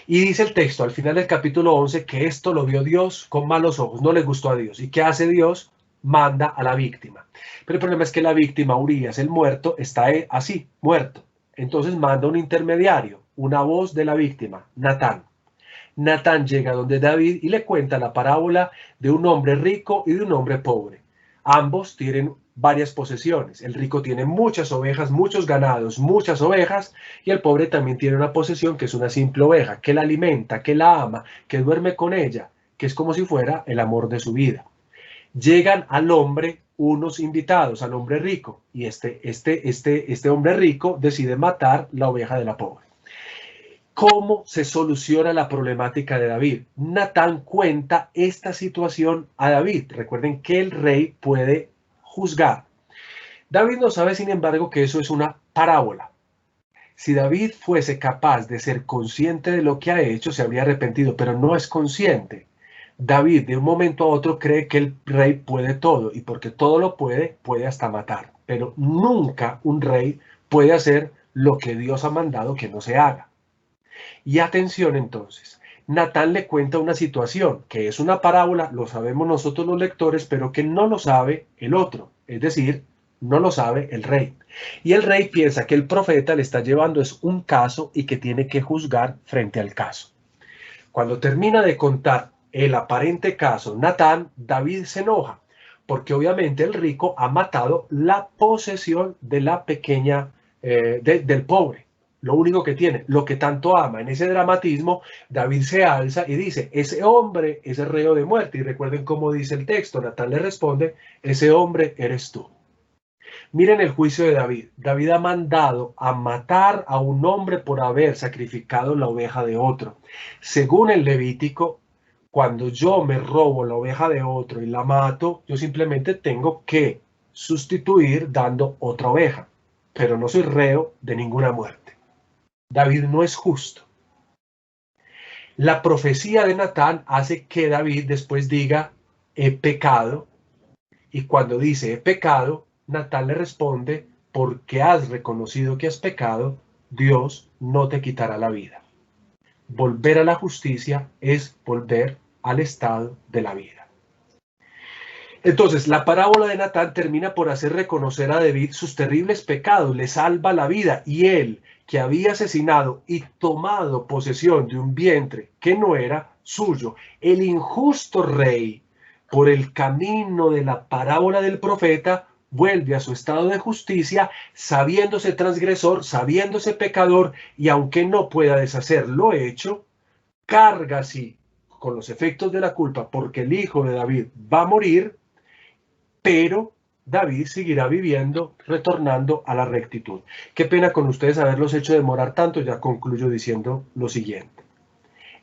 Y dice el texto al final del capítulo 11 que esto lo vio Dios con malos ojos, no le gustó a Dios. ¿Y qué hace Dios? Manda a la víctima. Pero el problema es que la víctima, Urías, el muerto, está así, muerto. Entonces manda un intermediario, una voz de la víctima, Natán. Natán llega donde David y le cuenta la parábola de un hombre rico y de un hombre pobre. Ambos tienen varias posesiones. El rico tiene muchas ovejas, muchos ganados, muchas ovejas, y el pobre también tiene una posesión que es una simple oveja, que la alimenta, que la ama, que duerme con ella, que es como si fuera el amor de su vida. Llegan al hombre unos invitados, al hombre rico, y este hombre rico decide matar la oveja de la pobre. ¿Cómo se soluciona la problemática de David? Natán cuenta esta situación a David. Recuerden que el rey puede juzgar. David no sabe, sin embargo, que eso es una parábola. Si David fuese capaz de ser consciente de lo que ha hecho, se habría arrepentido, pero no es consciente. David de un momento a otro cree que el rey puede todo, y porque todo lo puede, puede hasta matar. Pero nunca un rey puede hacer lo que Dios ha mandado que no se haga. Y atención entonces, Natán le cuenta una situación que es una parábola, lo sabemos nosotros los lectores, pero que no lo sabe el otro, es decir, no lo sabe el rey. Y el rey piensa que el profeta le está llevando es un caso y que tiene que juzgar frente al caso. Cuando termina de contar el aparente caso, Natán, David se enoja, porque obviamente el rico ha matado la posesión de la pequeña, del pobre. Lo único que tiene, lo que tanto ama. En ese dramatismo, David se alza y dice, ese hombre es el reo de muerte. Y recuerden cómo dice el texto, Natán le responde, ese hombre eres tú. Miren el juicio de David. David ha mandado a matar a un hombre por haber sacrificado la oveja de otro. Según el Levítico, cuando yo me robo la oveja de otro y la mato, yo simplemente tengo que sustituir dando otra oveja. Pero no soy reo de ninguna muerte. David no es justo. La profecía de Natán hace que David después diga, he pecado. Y cuando dice, he pecado, Natán le responde, porque has reconocido que has pecado, Dios no te quitará la vida. Volver a la justicia es volver al estado de la vida. Entonces, la parábola de Natán termina por hacer reconocer a David sus terribles pecados, le salva la vida, y él, que había asesinado y tomado posesión de un vientre que no era suyo, el injusto rey, por el camino de la parábola del profeta, vuelve a su estado de justicia, sabiéndose transgresor, sabiéndose pecador, y aunque no pueda deshacer lo hecho, carga así con los efectos de la culpa, porque el hijo de David va a morir, pero David seguirá viviendo, retornando a la rectitud. Qué pena con ustedes haberlos hecho demorar tanto, ya concluyo diciendo lo siguiente.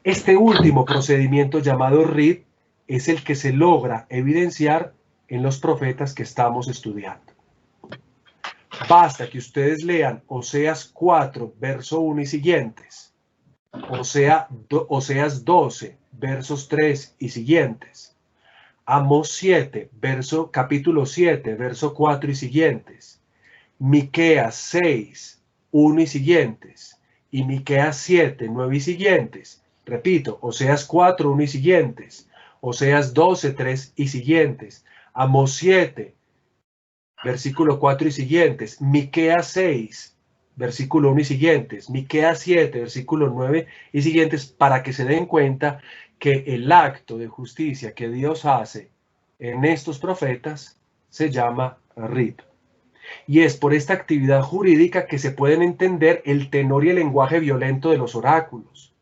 Este último procedimiento llamado RID es el que se logra evidenciar en los profetas que estamos estudiando. Basta que ustedes lean Oseas 4, verso 1 y siguientes, Oseas 12, versos 3 y siguientes, Amós 7, capítulo 7, verso 4 y siguientes, Miqueas 6, 1 y siguientes, y Miqueas 7, 9 y siguientes. Repito, Oseas 4, 1 y siguientes, Oseas 12, 3 y siguientes, Amós 7, versículo 4 y siguientes, Miqueas 6, versículo 1 y siguientes, Miqueas 7, versículo 9 y siguientes, para que se den cuenta que el acto de justicia que Dios hace en estos profetas se llama RID. Y es por esta actividad jurídica que se pueden entender el tenor y el lenguaje violento de los oráculos,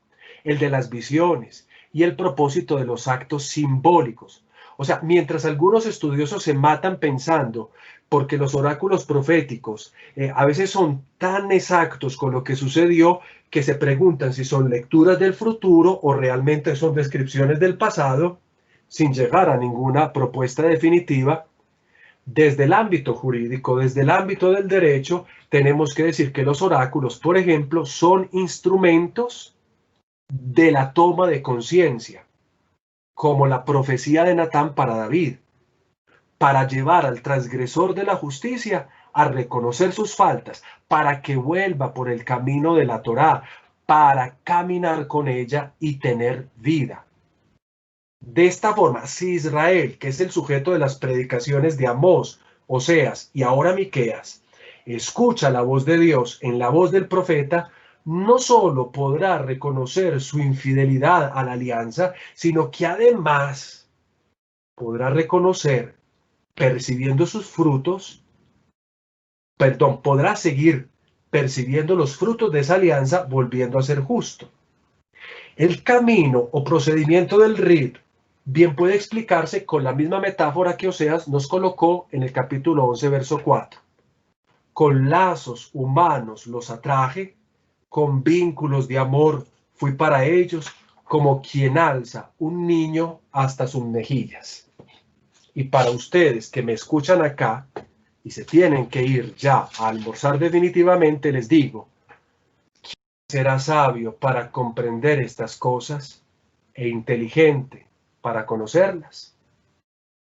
el de las visiones y el propósito de los actos simbólicos. O sea, mientras algunos estudiosos se matan pensando porque los oráculos proféticos a veces son tan exactos con lo que sucedió que se preguntan si son lecturas del futuro o realmente son descripciones del pasado, sin llegar a ninguna propuesta definitiva. Desde el ámbito jurídico, desde el ámbito del derecho, tenemos que decir que los oráculos, por ejemplo, son instrumentos de la toma de conciencia, como la profecía de Natán para David, para llevar al transgresor de la justicia a reconocer sus faltas, para que vuelva por el camino de la Torá, para caminar con ella y tener vida. De esta forma, si Israel, que es el sujeto de las predicaciones de Amós, Oseas y ahora Miqueas, escucha la voz de Dios en la voz del profeta, no solo podrá reconocer su infidelidad a la alianza, sino que además podrá reconocer percibiendo sus frutos, podrá seguir percibiendo los frutos de esa alianza, volviendo a ser justo. El camino o procedimiento del rito bien puede explicarse con la misma metáfora que Oseas nos colocó en el capítulo 11, verso 4. Con lazos humanos los atraje, con vínculos de amor fui para ellos, como quien alza un niño hasta sus mejillas. Y para ustedes que me escuchan acá y se tienen que ir ya a almorzar definitivamente, les digo, ¿quién será sabio para comprender estas cosas e inteligente para conocerlas?